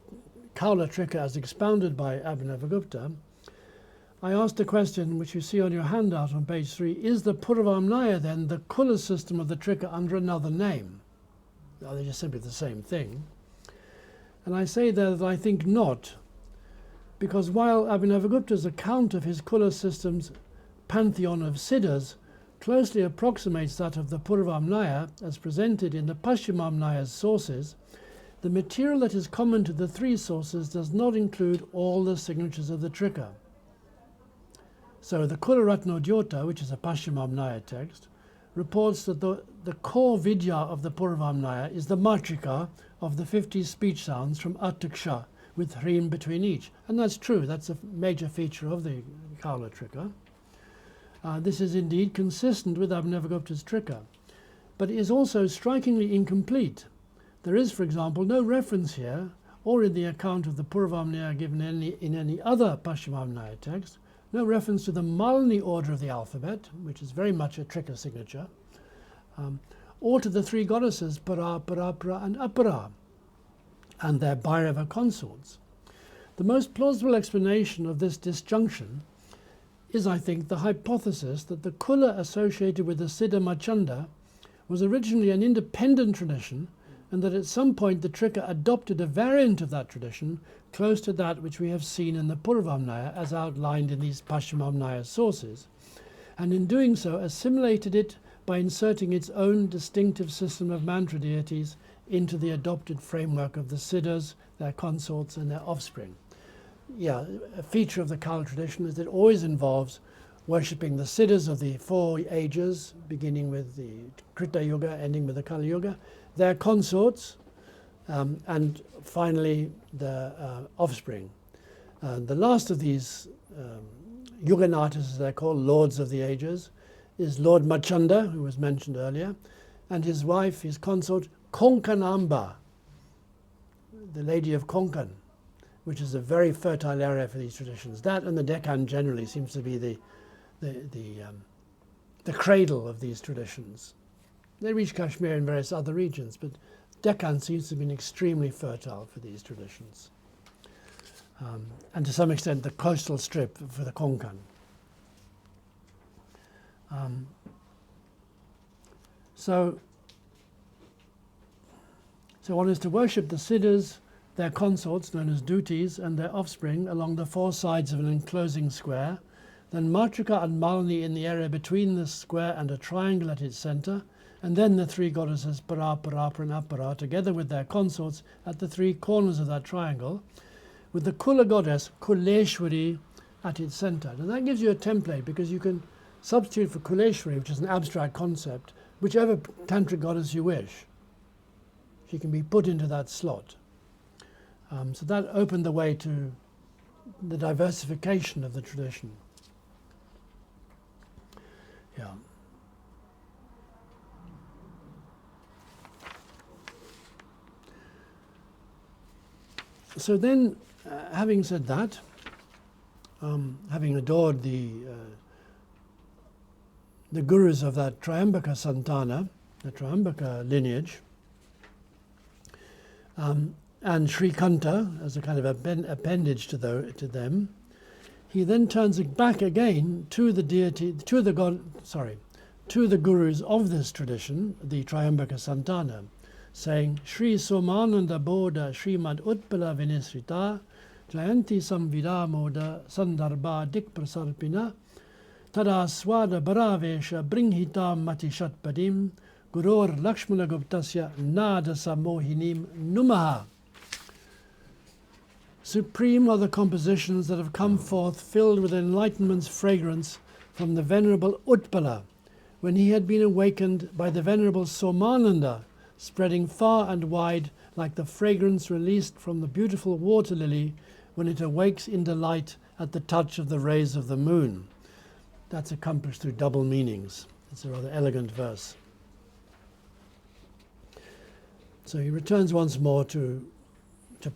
Kaula Trika as expounded by Abhinavagupta, I asked a question which you see on your handout on page 3, is the Purvamnaya then the Kula system of the Trika under another name? Are they just simply the same thing? And I say there that I think not, because while Abhinavagupta's account of his Kula system's pantheon of Siddhas closely approximates that of the Purvamnaya as presented in the Paschimamnaya's sources, the material that is common to the three sources does not include all the signatures of the Trika. So the Kularatnodyota, which is a Paschimamnaya text, reports that the core vidya of the Purvamnaya is the matrika of the 50 speech sounds from Ataksha, with hrim between each. And that's true, that's a major feature of the Kaula Trika. This is indeed consistent with Abhinavagupta's Trika, but it is also strikingly incomplete. There is, for example, no reference here, or in the account of the Purvamnaya given in any other Paschimamnaya text, no reference to the Malini order of the alphabet, which is very much a Trika signature, or to the three goddesses Para, Parapara, and Apara, and their Bhairava consorts. The most plausible explanation of this disjunction is, I think, the hypothesis that the Kula associated with the Siddha Machanda was originally an independent tradition, and that at some point the Trika adopted a variant of that tradition close to that which we have seen in the Purvamnaya as outlined in these Paschimamnaya sources, and in doing so assimilated it by inserting its own distinctive system of mantra deities into the adopted framework of the Siddhas, their consorts, and their offspring. Yeah, a feature of the Kaula tradition is that it always involves worshipping the Siddhas of the 4 ages, beginning with the Krita Yuga, ending with the Kali Yuga, their consorts, and finally the offspring. The last of these Yuganatas, as they're called, lords of the ages, is Lord Machanda, who was mentioned earlier, and his wife, his consort, Konkanamba, the Lady of Konkan, which is a very fertile area for these traditions. That and the Deccan generally seems to be the cradle of these traditions. They reach Kashmir and various other regions, but Deccan seems to have been extremely fertile for these traditions. And to some extent the coastal strip for the Konkan. So one is to worship the Siddhas, their consorts known as duties, and their offspring along the 4 sides of an enclosing square, then Matrika and Malini in the area between the square and a triangle at its center, and then the 3 goddesses Para, Parapara, and Apara, together with their consorts at the 3 corners of that triangle, with the Kula goddess Kuleshwari at its center. And that gives you a template, because you can substitute for Kuleshwari, which is an abstract concept, whichever tantric goddess you wish. She can be put into that slot. So that opened the way to the diversification of the tradition. Yeah. So then, having said that, having adored the gurus of that Triambaka Santana, the Triambaka lineage, and Sri Kanta as a kind of appendage to them, he then turns it back again to the deity, to the gurus of this tradition, the Triambaka Santana, saying, Sri Somananda Bodha Srimad Utpala Vinisrita Jayanti Samvida Moda Sandarbha Dikprasarpina Tada Swada Bharavesha Bringhita Matishat Padim Gurur Lakshmana Guptasya Nada Samohinim Numaha. Supreme are the compositions that have come forth filled with enlightenment's fragrance from the Venerable Utpala, when he had been awakened by the Venerable Somananda, spreading far and wide like the fragrance released from the beautiful water lily when it awakes in delight at the touch of the rays of the moon. That's accomplished through double meanings. It's a rather elegant verse. So he returns once more to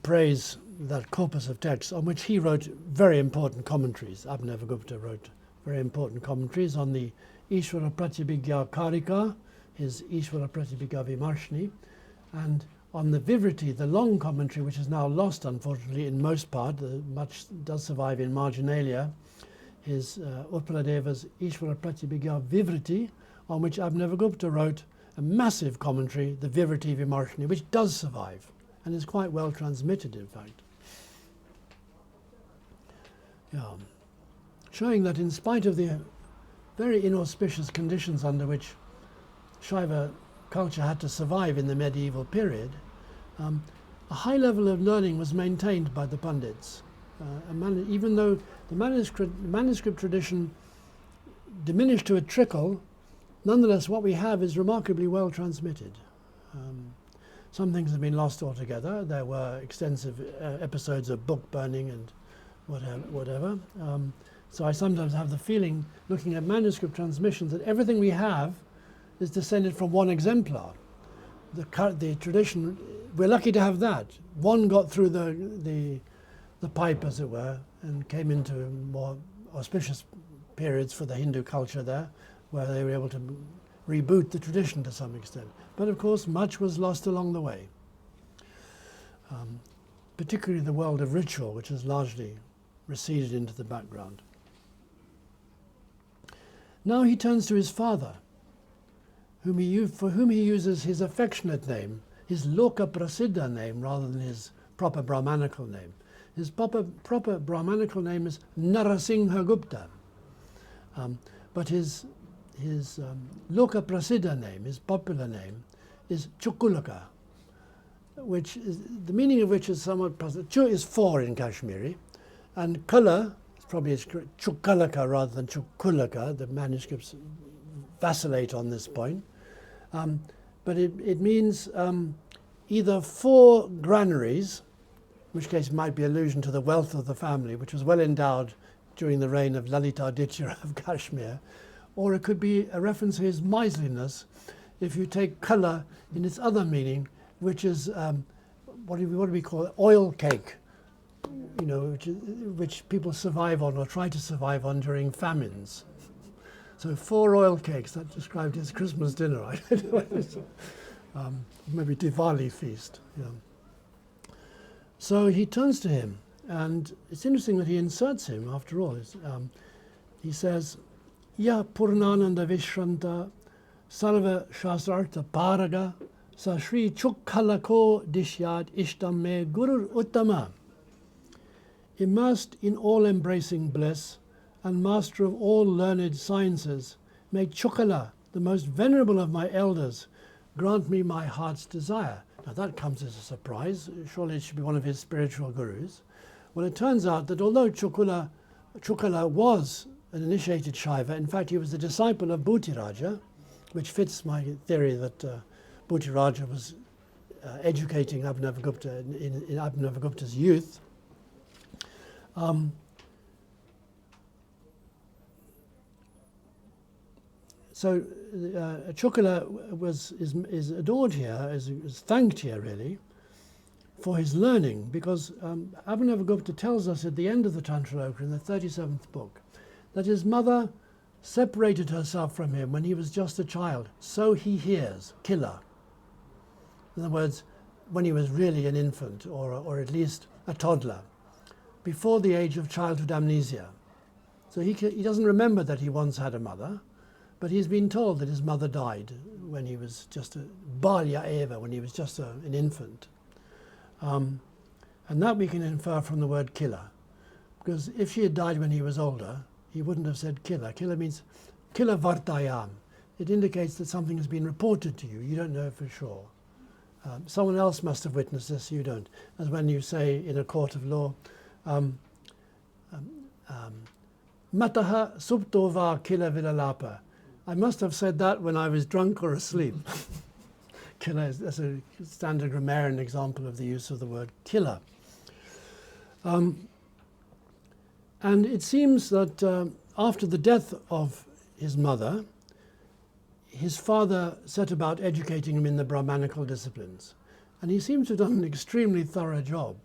praise that corpus of texts on which he wrote very important commentaries. Abhinavagupta wrote very important commentaries on the Ishvara Pratyabhigya Karika, his Ishvara Pratyabhigya Vimarshini, and on the Vivriti, the long commentary, which is now lost, unfortunately, in most part, much does survive in marginalia, his Utpaladeva's Ishvara Pratyabhigya Vivriti, on which Abhinavagupta wrote a massive commentary, the Vivriti Vimarshini, which does survive and is quite well transmitted, in fact. Yeah. Showing that in spite of the very inauspicious conditions under which Shaiva culture had to survive in the medieval period, a high level of learning was maintained by the Pandits. Even though the manuscript tradition diminished to a trickle, nonetheless what we have is remarkably well transmitted. Some things have been lost altogether. There were extensive episodes of book burning and whatever. So I sometimes have the feeling, looking at manuscript transmissions, that everything we have is descended from one exemplar. The tradition, we're lucky to have that. One got through the pipe, as it were, and came into more auspicious periods for the Hindu culture there, where they were able to reboot the tradition to some extent. But of course, much was lost along the way. Particularly the world of ritual, which has largely receded into the background. Now he turns to his father, for whom he uses his affectionate name, his Loka Prasiddha name, rather than his proper Brahmanical name. His proper Brahmanical name is Narasingha Gupta, but his Loka Prasiddha name, his popular name, is Chukulaka, which is, the meaning of which is somewhat puzzling. Chu is 4 in Kashmiri, and Kula is probably Chukalaka rather than Chukulaka. The manuscripts vacillate on this point. But it means either 4 granaries, in which case it might be allusion to the wealth of the family, which was well endowed during the reign of Lalitaditya of Kashmir, or it could be a reference to his miserliness if you take Kala in its other meaning, which is, what do we call it, oil cake, you know, which people survive on or try to survive on during famines. So 4 oil cakes, that described his Christmas dinner, right? Maybe Diwali feast. Yeah. So he turns to him, and it's interesting that he inserts him after all. He says, Ya Purnananda Vishranta Sarva Shastrartha Paraga Sa Shri Chukkalako Dishyat Ishtam Me Gurur Uttama. Immersed in all-embracing bliss and master of all learned sciences, may Chukala, the most venerable of my elders, grant me my heart's desire. Now that comes as a surprise. Surely it should be one of his spiritual gurus. Well, it turns out that although Chukala was an initiated Shaiva, in fact he was the disciple of Bhutiraja, which fits my theory that Bhutiraja was educating Abhinavagupta in Abhinavagupta's youth. So Chukala is adored here, is thanked here really, for his learning, because Abhinavagupta tells us at the end of the Tantrāloka in the 37th book that his mother separated herself from him when he was just a child. So he hears, killa. In other words, when he was really an infant, or at least a toddler, before the age of childhood amnesia. So he doesn't remember that he once had a mother, but he's been told that his mother died when he was just a balya eva, when he was just an infant. And that we can infer from the word killa, because if she had died when he was older, he wouldn't have said killa. Killa means killa vartayam. It indicates that something has been reported to you. You don't know for sure. Someone else must have witnessed this, you don't. As when you say in a court of law, mataha subtova killa vilalapa. I must have said that when I was drunk or asleep. Killa is a standard grammarian example of the use of the word killa. And it seems that after the death of his mother, his father set about educating him in the Brahmanical disciplines. And he seems to have done an extremely thorough job,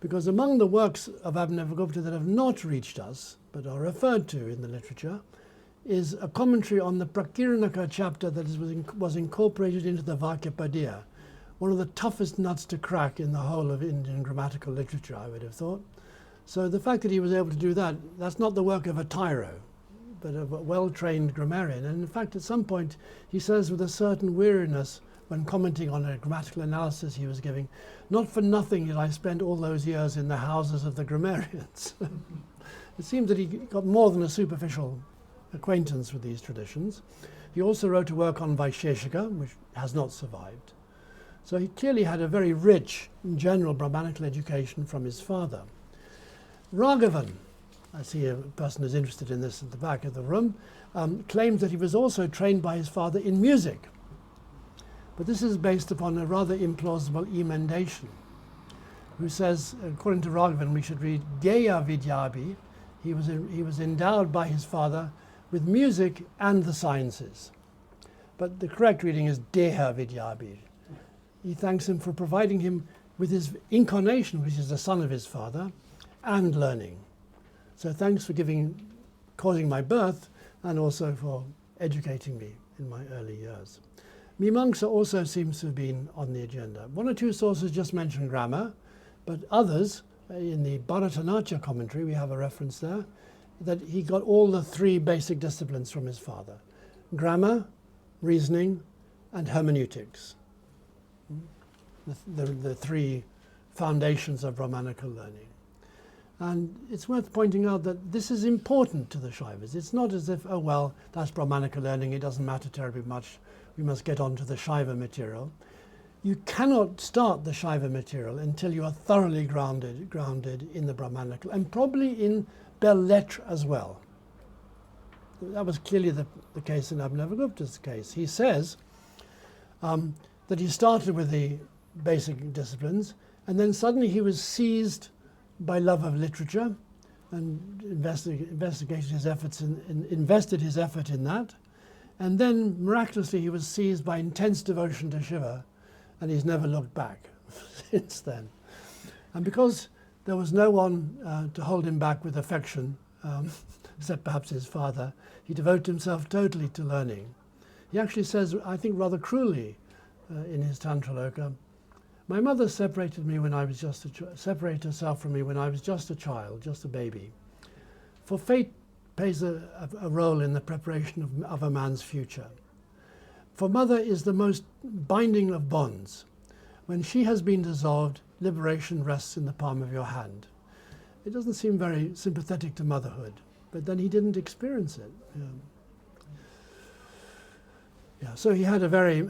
because among the works of Abhinavagupta that have not reached us, but are referred to in the literature, is a commentary on the Prakiranaka chapter that was incorporated into the Vakyapadya, one of the toughest nuts to crack in the whole of Indian grammatical literature, I would have thought. So the fact that he was able to do that, that's not the work of a tyro, but of a well-trained grammarian. And in fact, at some point, he says with a certain weariness, when commenting on a grammatical analysis he was giving, not for nothing did I spend all those years in the houses of the grammarians. It seems that he got more than a superficial acquaintance with these traditions. He also wrote a work on Vaisheshika, which has not survived. So he clearly had a very rich, general Brahmanical education from his father. Raghavan, I see a person who's interested in this at the back of the room, claims that he was also trained by his father in music. But this is based upon a rather implausible emendation, who says, according to Raghavan, we should read Geya Vidyabi. He was endowed by his father with music and the sciences. But the correct reading is Deha Vidyabi. He thanks him for providing him with his incarnation, which is the son of his father, and learning. So thanks for causing my birth, and also for educating me in my early years. Mimamsa also seems to have been on the agenda. One or two sources just mention grammar, but others, in the Bharatanatyā commentary, we have a reference there, that he got all the three basic disciplines from his father: grammar, reasoning, and hermeneutics. The three foundations of Brahmanical learning. And it's worth pointing out that this is important to the Shaivas. It's not as if, oh well, that's Brahmanical learning, it doesn't matter terribly much, we must get on to the Shaiva material. You cannot start the Shaiva material until you are thoroughly grounded in the Brahmanical, and probably in belles lettres as well. That was clearly the case in Abhinavagupta's case. He says that he started with the basic disciplines, and then suddenly he was seized by love of literature and investigated his efforts invested his effort in that. And then miraculously he was seized by intense devotion to Shiva, and he's never looked back since then. And because there was no one to hold him back with affection, except perhaps his father, he devoted himself totally to learning. He actually says, I think rather cruelly, in his Tantrāloka, my mother separated me when I was separated herself from me when I was just a child, just a baby. For fate plays a role in the preparation of a man's future. For mother is the most binding of bonds. When she has been dissolved, liberation rests in the palm of your hand. It doesn't seem very sympathetic to motherhood, but then he didn't experience it. Yeah, so he had a very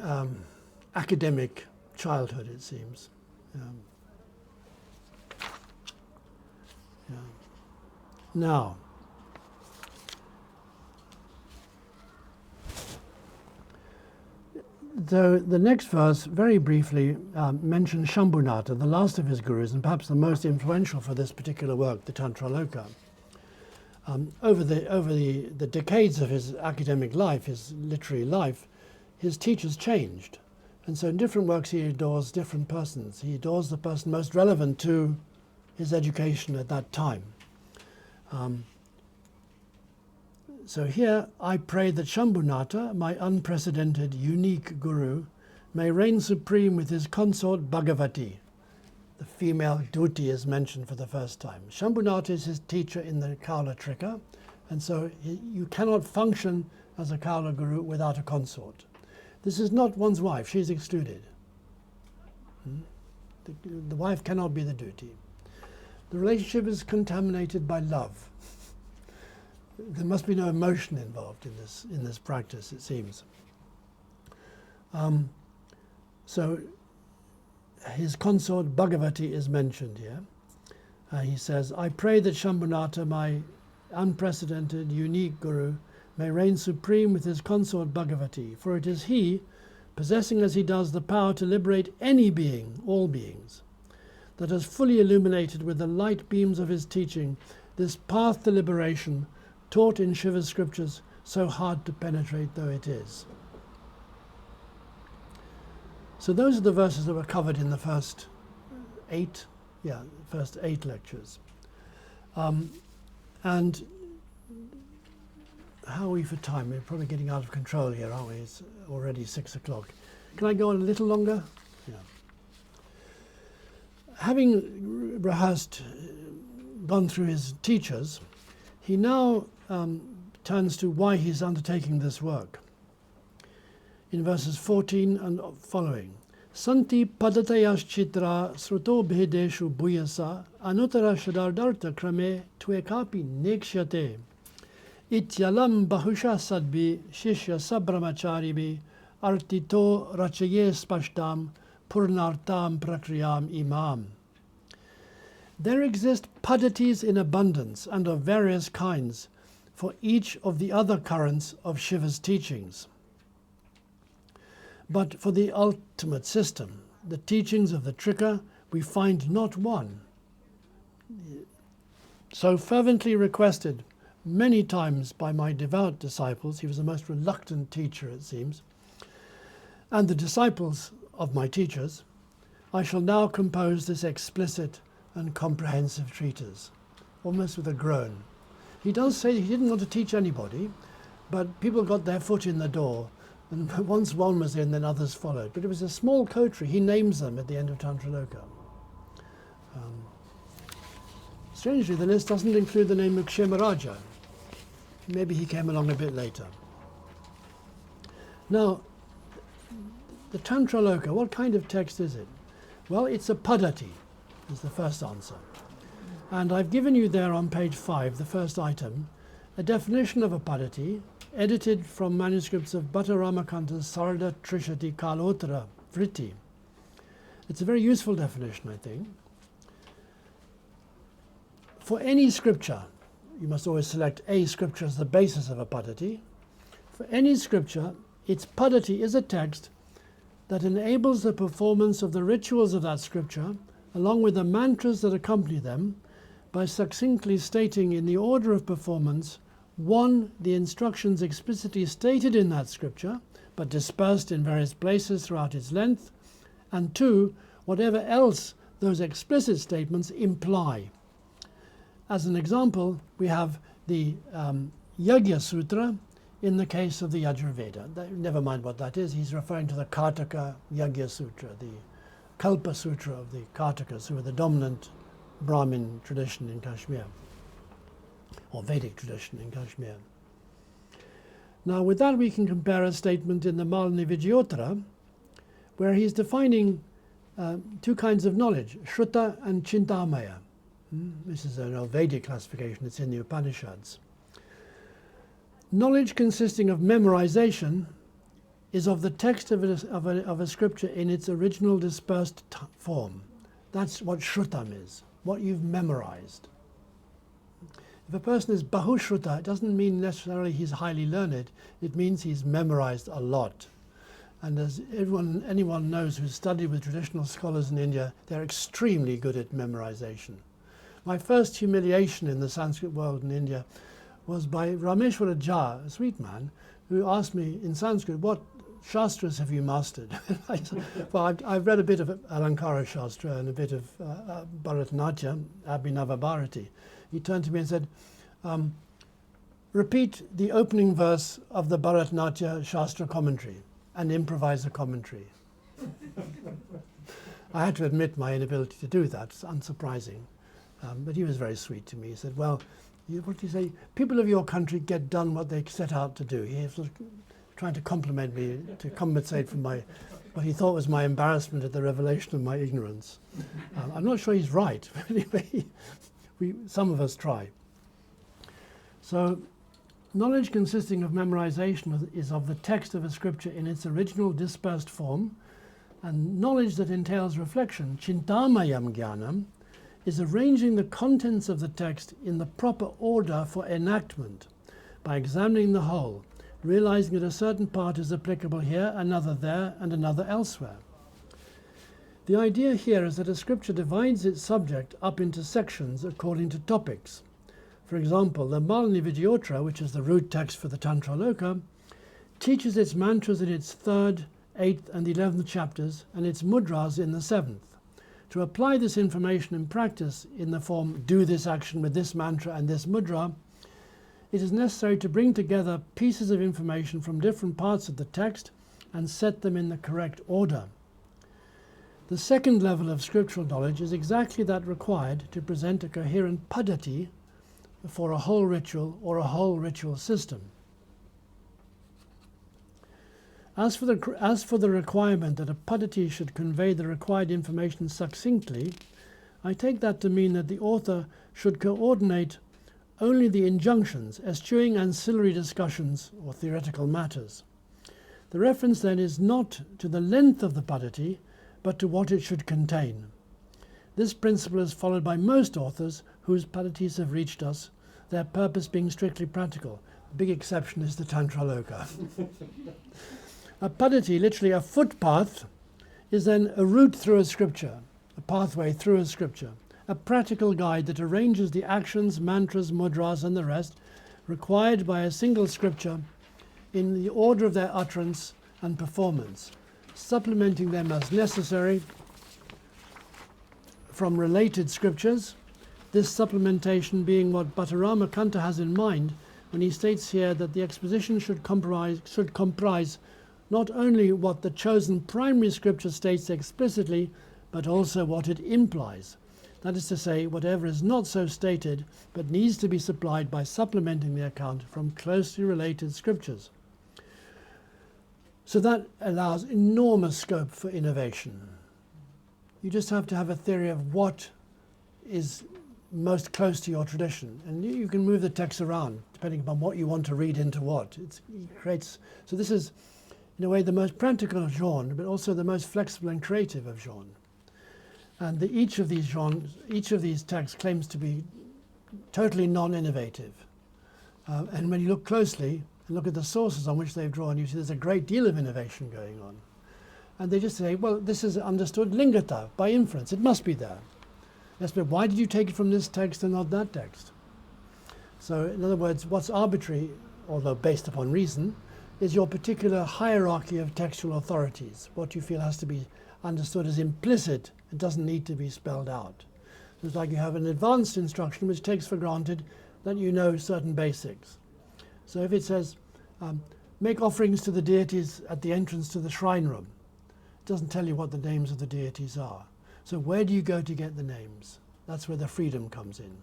academic childhood, it seems. Now, So the next verse, very briefly, mentions Shambhunatha, the last of his gurus, and perhaps the most influential for this particular work, the Tantrāloka. Over the decades of his academic life, his literary life, his teachers changed. And so in different works he adores different persons. He adores the person most relevant to his education at that time. So here I pray that Shambhunatha, my unprecedented, unique guru, may reign supreme with his consort Bhagavati. The female Duti is mentioned for the first time. Shambhunatha is his teacher in the Kaula Trika, and so you cannot function as a Kaula guru without a consort. This is not one's wife, she's excluded. The wife cannot be the Duti. The relationship is contaminated by love. There must be no emotion involved in this practice, it seems. So his consort Bhagavati is mentioned here. He says, I pray that Shambhunatha, my unprecedented, unique guru, may reign supreme with his consort Bhagavati, for it is he, possessing as he does the power to liberate any being, all beings, that has fully illuminated with the light beams of his teaching this path to liberation taught in Shiva's scriptures, so hard to penetrate though it is. So those are the verses that were covered in the first eight lectures. And how are we for time? We're probably getting out of control here, aren't we? It's already 6 o'clock. Can I go on a little longer? Yeah. Having rehearsed, gone through his teachers, he now turns to why he's undertaking this work. In verses 14 and following, Santi padatayas chitra sruto bhedeshu bhuyasa anutara shadardarta krame tuekapi nekshyate ityalam bahusha sadbi shishya sabramacharibi artito rachaye spashtam purnartam prakriyam imam. There exist padatis in abundance and of various kinds for each of the other currents of Shiva's teachings. But for the ultimate system, the teachings of the Trika, we find not one. So fervently requested many times by my devout disciples, he was the most reluctant teacher, it seems, and the disciples of my teachers, I shall now compose this explicit and comprehensive treatise, almost with a groan. He does say he didn't want to teach anybody, but people got their foot in the door, and once one was in, then others followed. But it was a small coterie. He names them at the end of Tantrāloka. Strangely, the list doesn't include the name of Kshemaraja. Maybe he came along a bit later. Now, the Tantrāloka, what kind of text is it? Well, it's a padati, is the first answer. And I've given you there on page 5, the first item, a definition of a padati, edited from manuscripts of Bhatta Ramakanta's Sarda Trishati Kalottara Vritti. It's a very useful definition, I think. For any scripture, you must always select a scripture as the basis of a padati. For any scripture, its padati is a text that enables the performance of the rituals of that scripture, along with the mantras that accompany them, by succinctly stating in the order of performance 1. The instructions explicitly stated in that scripture, but dispersed in various places throughout its length, and 2. Whatever else those explicit statements imply. As an example, we have the Yajna Sutra in the case of the Yajurveda. Never mind what that is, he's referring to the Kartaka Yajna Sutra, the Kalpa Sutra of the Kartakas, who are the dominant Brahmin tradition in Kashmir, or Vedic tradition in Kashmir. Now with that we can compare a statement in the Malini Vijayottara, where he's defining two kinds of knowledge, Shruta and Chintamaya. This is an Vedic classification, it's in the Upanishads. Knowledge consisting of memorization is of the text of a scripture in its original dispersed form. That's what Shrutam is, what you've memorized. If a person is Bahushruta, it doesn't mean necessarily he's highly learned, it means he's memorized a lot. And as anyone knows who's studied with traditional scholars in India, they're extremely good at memorization. My first humiliation in the Sanskrit world in India was by Rameshwara Jha, a sweet man, who asked me in Sanskrit, what Shastras have you mastered? I said, well, I've read a bit of Alankara Shastra and a bit of Bharatanatyam, Abhinava Bharati. He turned to me and said, repeat the opening verse of the Bharatanatyam Shastra commentary and improvise a commentary. I had to admit my inability to do that. It's unsurprising. But he was very sweet to me. He said, well, what do you say? People of your country get done what they set out to do. He was sort of trying to compliment me, to compensate for what he thought was my embarrassment at the revelation of my ignorance. I'm not sure he's right, but anyway, some of us try. So, knowledge consisting of memorization is of the text of a scripture in its original dispersed form, and knowledge that entails reflection, chintamayam jnanam, is arranging the contents of the text in the proper order for enactment by examining the whole, realizing that a certain part is applicable here, another there, and another elsewhere. The idea here is that a scripture divides its subject up into sections according to topics. For example, the Malini Vidyotra, which is the root text for the Tantrāloka, teaches its mantras in its 3rd, 8th, and 11th chapters, and its mudras in the 7th. To apply this information in practice in the form, do this action with this mantra and this mudra, it is necessary to bring together pieces of information from different parts of the text and set them in the correct order. The second level of scriptural knowledge is exactly that required to present a coherent paddhati for a whole ritual or a whole ritual system. As for the requirement that a paddhati should convey the required information succinctly, I take that to mean that the author should coordinate only the injunctions, eschewing ancillary discussions or theoretical matters. The reference then is not to the length of the paddhati, but to what it should contain. This principle is followed by most authors whose paddhatis have reached us, their purpose being strictly practical. The big exception is the Tantrāloka. A paddhati, literally a footpath, is then a route through a scripture, a pathway through a scripture, a practical guide that arranges the actions, mantras, mudras, and the rest required by a single scripture in the order of their utterance and performance, supplementing them as necessary from related scriptures, this supplementation being what Bhattarama Kanta has in mind when he states here that the exposition should comprise not only what the chosen primary scripture states explicitly, but also what it implies. That is to say, whatever is not so stated, but needs to be supplied by supplementing the account from closely related scriptures. So that allows enormous scope for innovation. You just have to have a theory of what is most close to your tradition, and you can move the text around depending upon what you want to read into what. It creates. So this is, in a way, the most practical of genre, but also the most flexible and creative of genre. And each of these texts claims to be totally non-innovative. And when you look closely and look at the sources on which they've drawn, you see there's a great deal of innovation going on. And they just say, well, this is understood lingata, by inference. It must be there. Yes, but why did you take it from this text and not that text? So, in other words, what's arbitrary, although based upon reason, is your particular hierarchy of textual authorities, what you feel has to be understood as implicit. It doesn't need to be spelled out. So it's like you have an advanced instruction which takes for granted that you know certain basics. So if it says, make offerings to the deities at the entrance to the shrine room, it doesn't tell you what the names of the deities are. So where do you go to get the names? That's where the freedom comes in.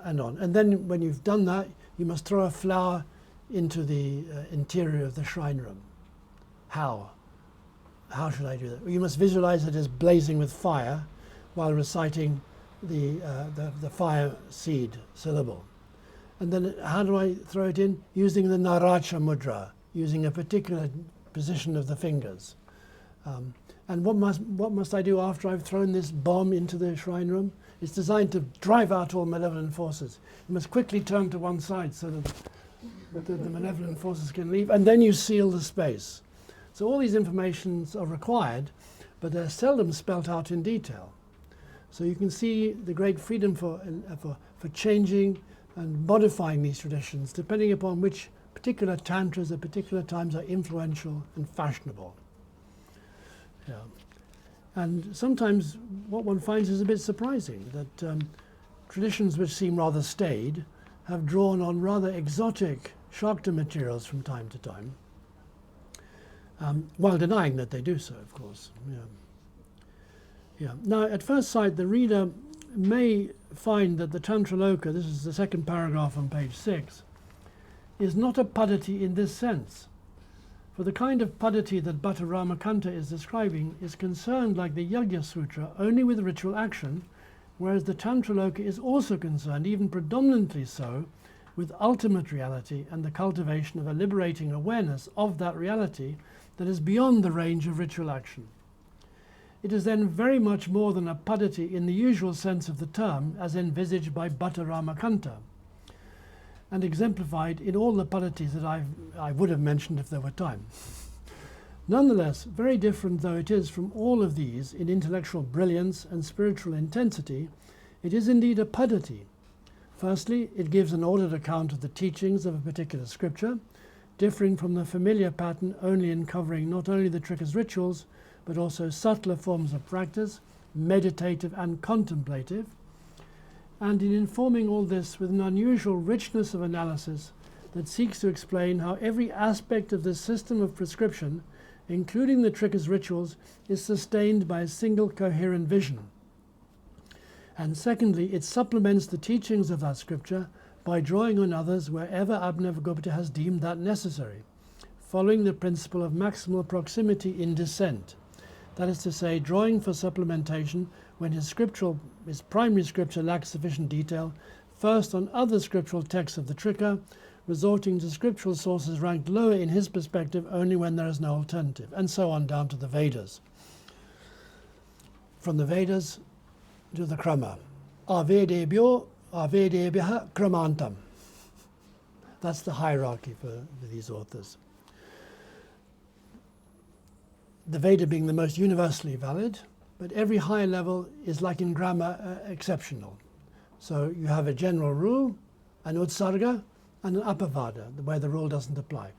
And on. And then when you've done that, you must throw a flower into the interior of the shrine room. How? How should I do that? Well, you must visualize it as blazing with fire while reciting the fire seed syllable. And then how do I throw it in? Using the Naracha mudra, using a particular position of the fingers. And what must I do after I've thrown this bomb into the shrine room? It's designed to drive out all malevolent forces. You must quickly turn to one side so that that the malevolent forces can leave, and then you seal the space. So all these informations are required, but they're seldom spelt out in detail. So you can see the great freedom for changing and modifying these traditions, depending upon which particular tantras at particular times are influential and fashionable. Yeah. And sometimes what one finds is a bit surprising, that traditions which seem rather staid have drawn on rather exotic Shakta materials from time to time, while denying that they do so, of course. Yeah. Yeah. Now, at first sight, the reader may find that the Tantrāloka, this is the second paragraph on page 6, is not a paddhati in this sense. For the kind of paddhati that Bhatta Ramakanta is describing is concerned, like the Yajna Sutra, only with ritual action, whereas the Tantrāloka is also concerned, even predominantly so, with ultimate reality and the cultivation of a liberating awareness of that reality that is beyond the range of ritual action. It is then very much more than a paddhati in the usual sense of the term, as envisaged by Bhatta Ramakanta, and exemplified in all the paddhatis that I would have mentioned if there were time. Nonetheless, very different though it is from all of these in intellectual brilliance and spiritual intensity, it is indeed a paddhati. Firstly, it gives an ordered account of the teachings of a particular scripture, differing from the familiar pattern only in covering not only the tricker's rituals, but also subtler forms of practice, meditative and contemplative, and in informing all this with an unusual richness of analysis that seeks to explain how every aspect of this system of prescription, including the tricker's rituals, is sustained by a single coherent vision. And secondly, it supplements the teachings of that scripture by drawing on others wherever Abhinavagupta has deemed that necessary, following the principle of maximal proximity in descent. That is to say, drawing for supplementation when his primary scripture lacks sufficient detail, first on other scriptural texts of the tricker, resorting to scriptural sources ranked lower in his perspective only when there is no alternative, and so on down to the Vedas. From the Vedas to the Krama. Avedebhyo avedebhyaha kramantam. That's the hierarchy for these authors. The Veda being the most universally valid, but every higher level is, like in grammar, exceptional. So you have a general rule, an utsarga, and an apavada, where the rule doesn't apply.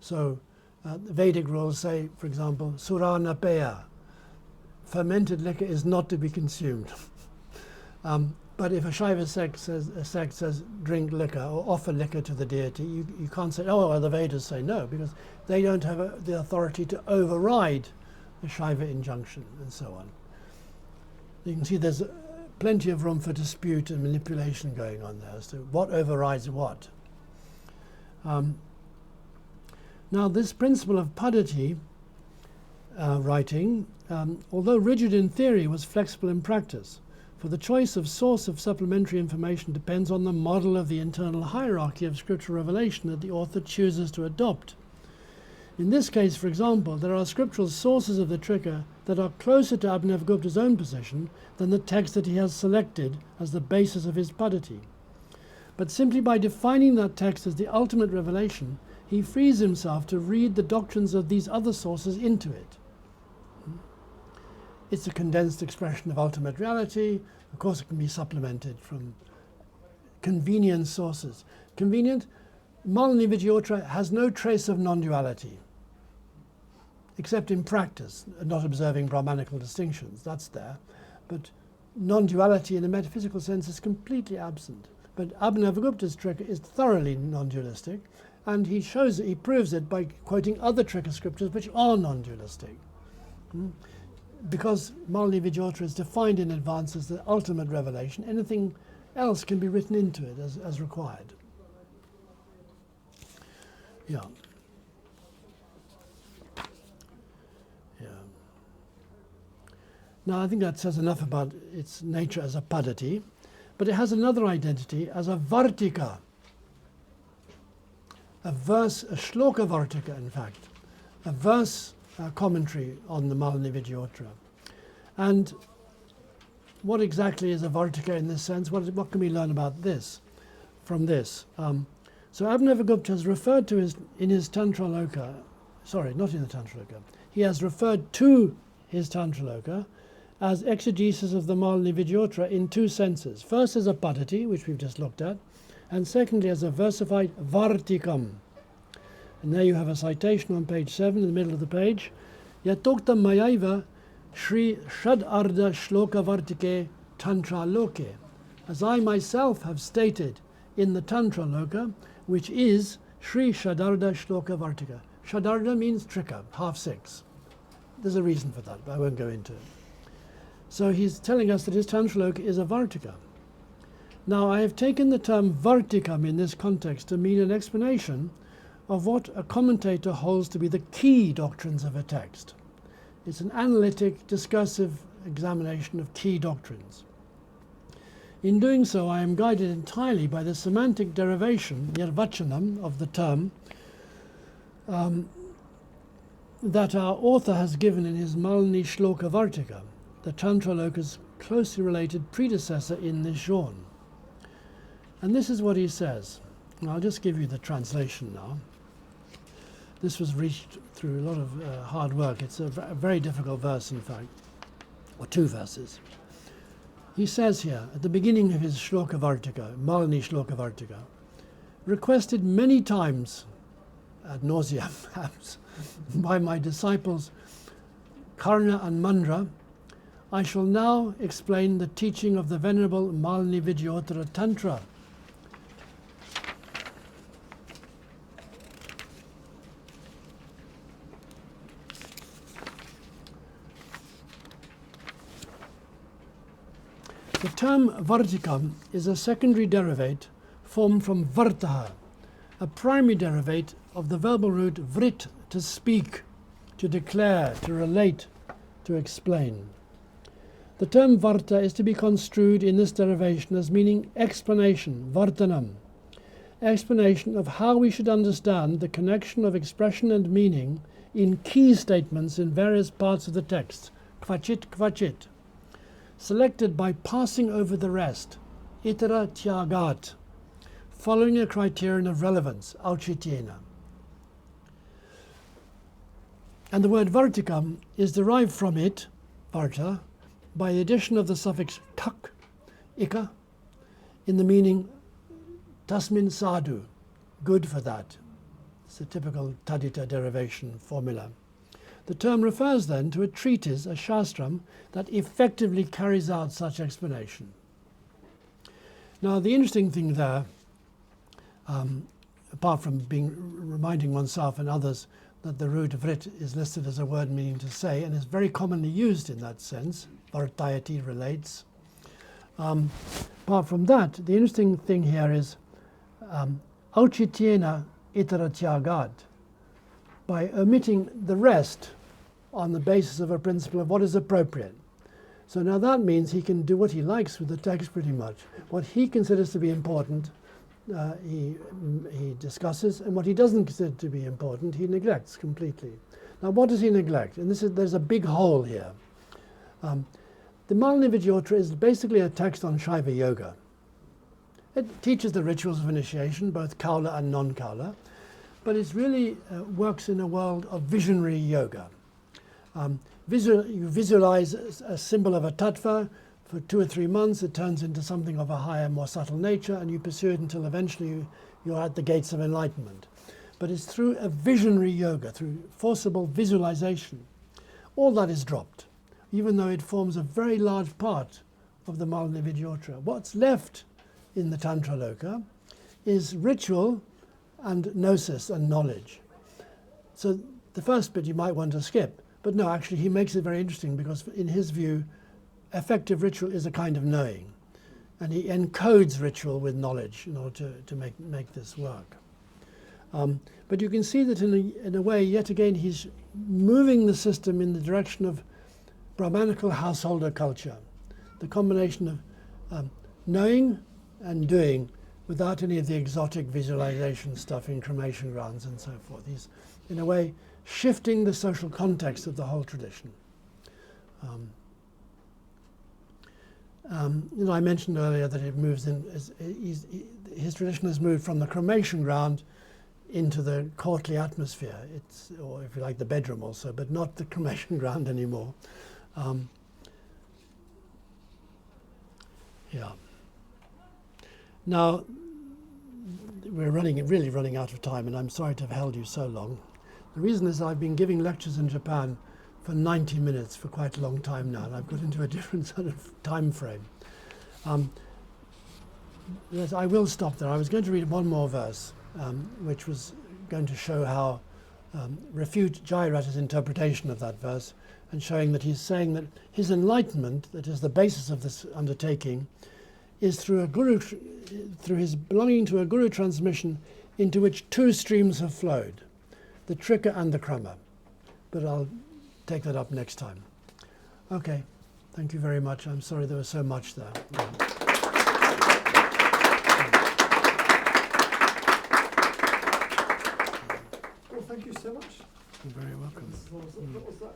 So the Vedic rules say, for example, surana peya, fermented liquor is not to be consumed. But if a Shaiva sect says drink liquor or offer liquor to the deity, you can't say, oh, well, the Vedas say no, because they don't have the authority to override the Shaiva injunction and so on. You can see there's plenty of room for dispute and manipulation going on there as to what overrides what. Now, this principle of paddhati writing, although rigid in theory, was flexible in practice. For the choice of source of supplementary information depends on the model of the internal hierarchy of scriptural revelation that the author chooses to adopt. In this case, for example, there are scriptural sources of the tricker that are closer to Abhinavagupta's own position than the text that he has selected as the basis of his paddhati. But simply by defining that text as the ultimate revelation, he frees himself to read the doctrines of these other sources into it. It's a condensed expression of ultimate reality. Of course, it can be supplemented from convenient sources. Convenient, Mala-Nivijyotra has no trace of non-duality, except in practice, not observing Brahmanical distinctions. That's there. But non-duality in a metaphysical sense is completely absent. But Abhinavagupta's tricker is thoroughly non-dualistic, and he proves it by quoting other tricker scriptures which are non-dualistic. Because Mala-Nivijyotra is defined in advance as the ultimate revelation, anything else can be written into it as required. Yeah. Yeah. Now, I think that says enough about its nature as a paddhati, but it has another identity as a vartika, a verse, a shloka vartika, in fact, a verse commentary on the Mala-Nivijyotra. And what exactly is a vartika in this sense? What can we learn about this from this? So Abhinavagupta has referred to in his Tantrāloka, sorry, not in the Tantrāloka, he has referred to his Tantrāloka as exegesis of the Malini Vidyotra in two senses. First as a padati, which we've just looked at, and secondly as a versified vartikam. And there you have a citation on page 7 in the middle of the page. Yatokta mayaiva Shri Shad Arda Shloka Vartike Tantrāloke, as I myself have stated in the Tantrāloka, which is Shri Shadarda Shloka Vartika. Shadarda means trika, half six. There's a reason for that, but I won't go into it. So he's telling us that his Tantrāloka is a Vartika. Now I have taken the term Vartikam in this context to mean an explanation of what a commentator holds to be the key doctrines of a text. It's an analytic, discursive examination of key doctrines. In doing so, I am guided entirely by the semantic derivation, nirvachanam, of the term that our author has given in his Malini Shloka Vartika, the Tantrāloka's closely related predecessor in this genre. And this is what he says. And I'll just give you the translation now. This was reached through a lot of hard work. It's a very difficult verse, in fact, or two verses. He says here, at the beginning of his Shloka Vartika, Malini Shloka Vartika, requested many times, ad nauseam perhaps, by my disciples Karna and Mandra, I shall now explain the teaching of the Venerable Malini Vidyottara Tantra. The term Vartikam is a secondary derivate formed from Vartaha, a primary derivate of the verbal root vrit, to speak, to declare, to relate, to explain. The term Varta is to be construed in this derivation as meaning explanation, Vartanam, explanation of how we should understand the connection of expression and meaning in key statements in various parts of the text, kvachit kvachit, selected by passing over the rest, itara tyagat, following a criterion of relevance, auchityena. And the word vartikam is derived from it, varta, by the addition of the suffix tak, ika, in the meaning tasmin sadhu, good for that. It's a typical tadita derivation formula. The term refers then to a treatise, a shastram, that effectively carries out such explanation. Now the interesting thing there, apart from reminding oneself and others that the root vrit is listed as a word meaning to say, and is very commonly used in that sense, vartayati, relates. Apart from that, the interesting thing here is auchityena itara tyagad, by omitting the rest on the basis of a principle of what is appropriate. So now that means he can do what he likes with the text pretty much. What he considers to be important, he discusses, and what he doesn't consider to be important, he neglects completely. Now what does he neglect? And there's a big hole here. The Malini Vidyotra is basically a text on Shaiva Yoga. It teaches the rituals of initiation, both Kaula and non-Kaula, but it really works in a world of visionary yoga. You visualize a symbol of a tattva for 2 or 3 months, it turns into something of a higher, more subtle nature, and you pursue it until eventually you're at the gates of enlightenment. But it's through a visionary yoga, through forcible visualization. All that is dropped, even though it forms a very large part of the Malini Vidyotra. What's left in the Tantrāloka is ritual and gnosis and knowledge. So the first bit you might want to skip, but no, actually he makes it very interesting because in his view, effective ritual is a kind of knowing. And he encodes ritual with knowledge in order to make this work. But you can see that in a way, yet again, he's moving the system in the direction of Brahmanical householder culture, the combination of knowing and doing without any of the exotic visualization stuff in cremation grounds and so forth. He's, in a way, shifting the social context of the whole tradition. You know, I mentioned earlier that it moves in. His tradition has moved from the cremation ground into the courtly atmosphere. It's, or if you like, the bedroom also, but not the cremation ground anymore. Yeah. Now, we're really running out of time, and I'm sorry to have held you so long. The reason is I've been giving lectures in Japan for 90 minutes for quite a long time now, and I've got into a different sort of time frame. Yes, I will stop there. I was going to read one more verse, which was going to show how, refute Jayarata's interpretation of that verse, and showing that he's saying that his enlightenment, that is the basis of this undertaking, is through his belonging to a guru transmission into which two streams have flowed, the Trika and the Krama. But I'll take that up next time. Okay, thank you very much. I'm sorry there was so much there. Well, thank you so much. You're very welcome. What was that?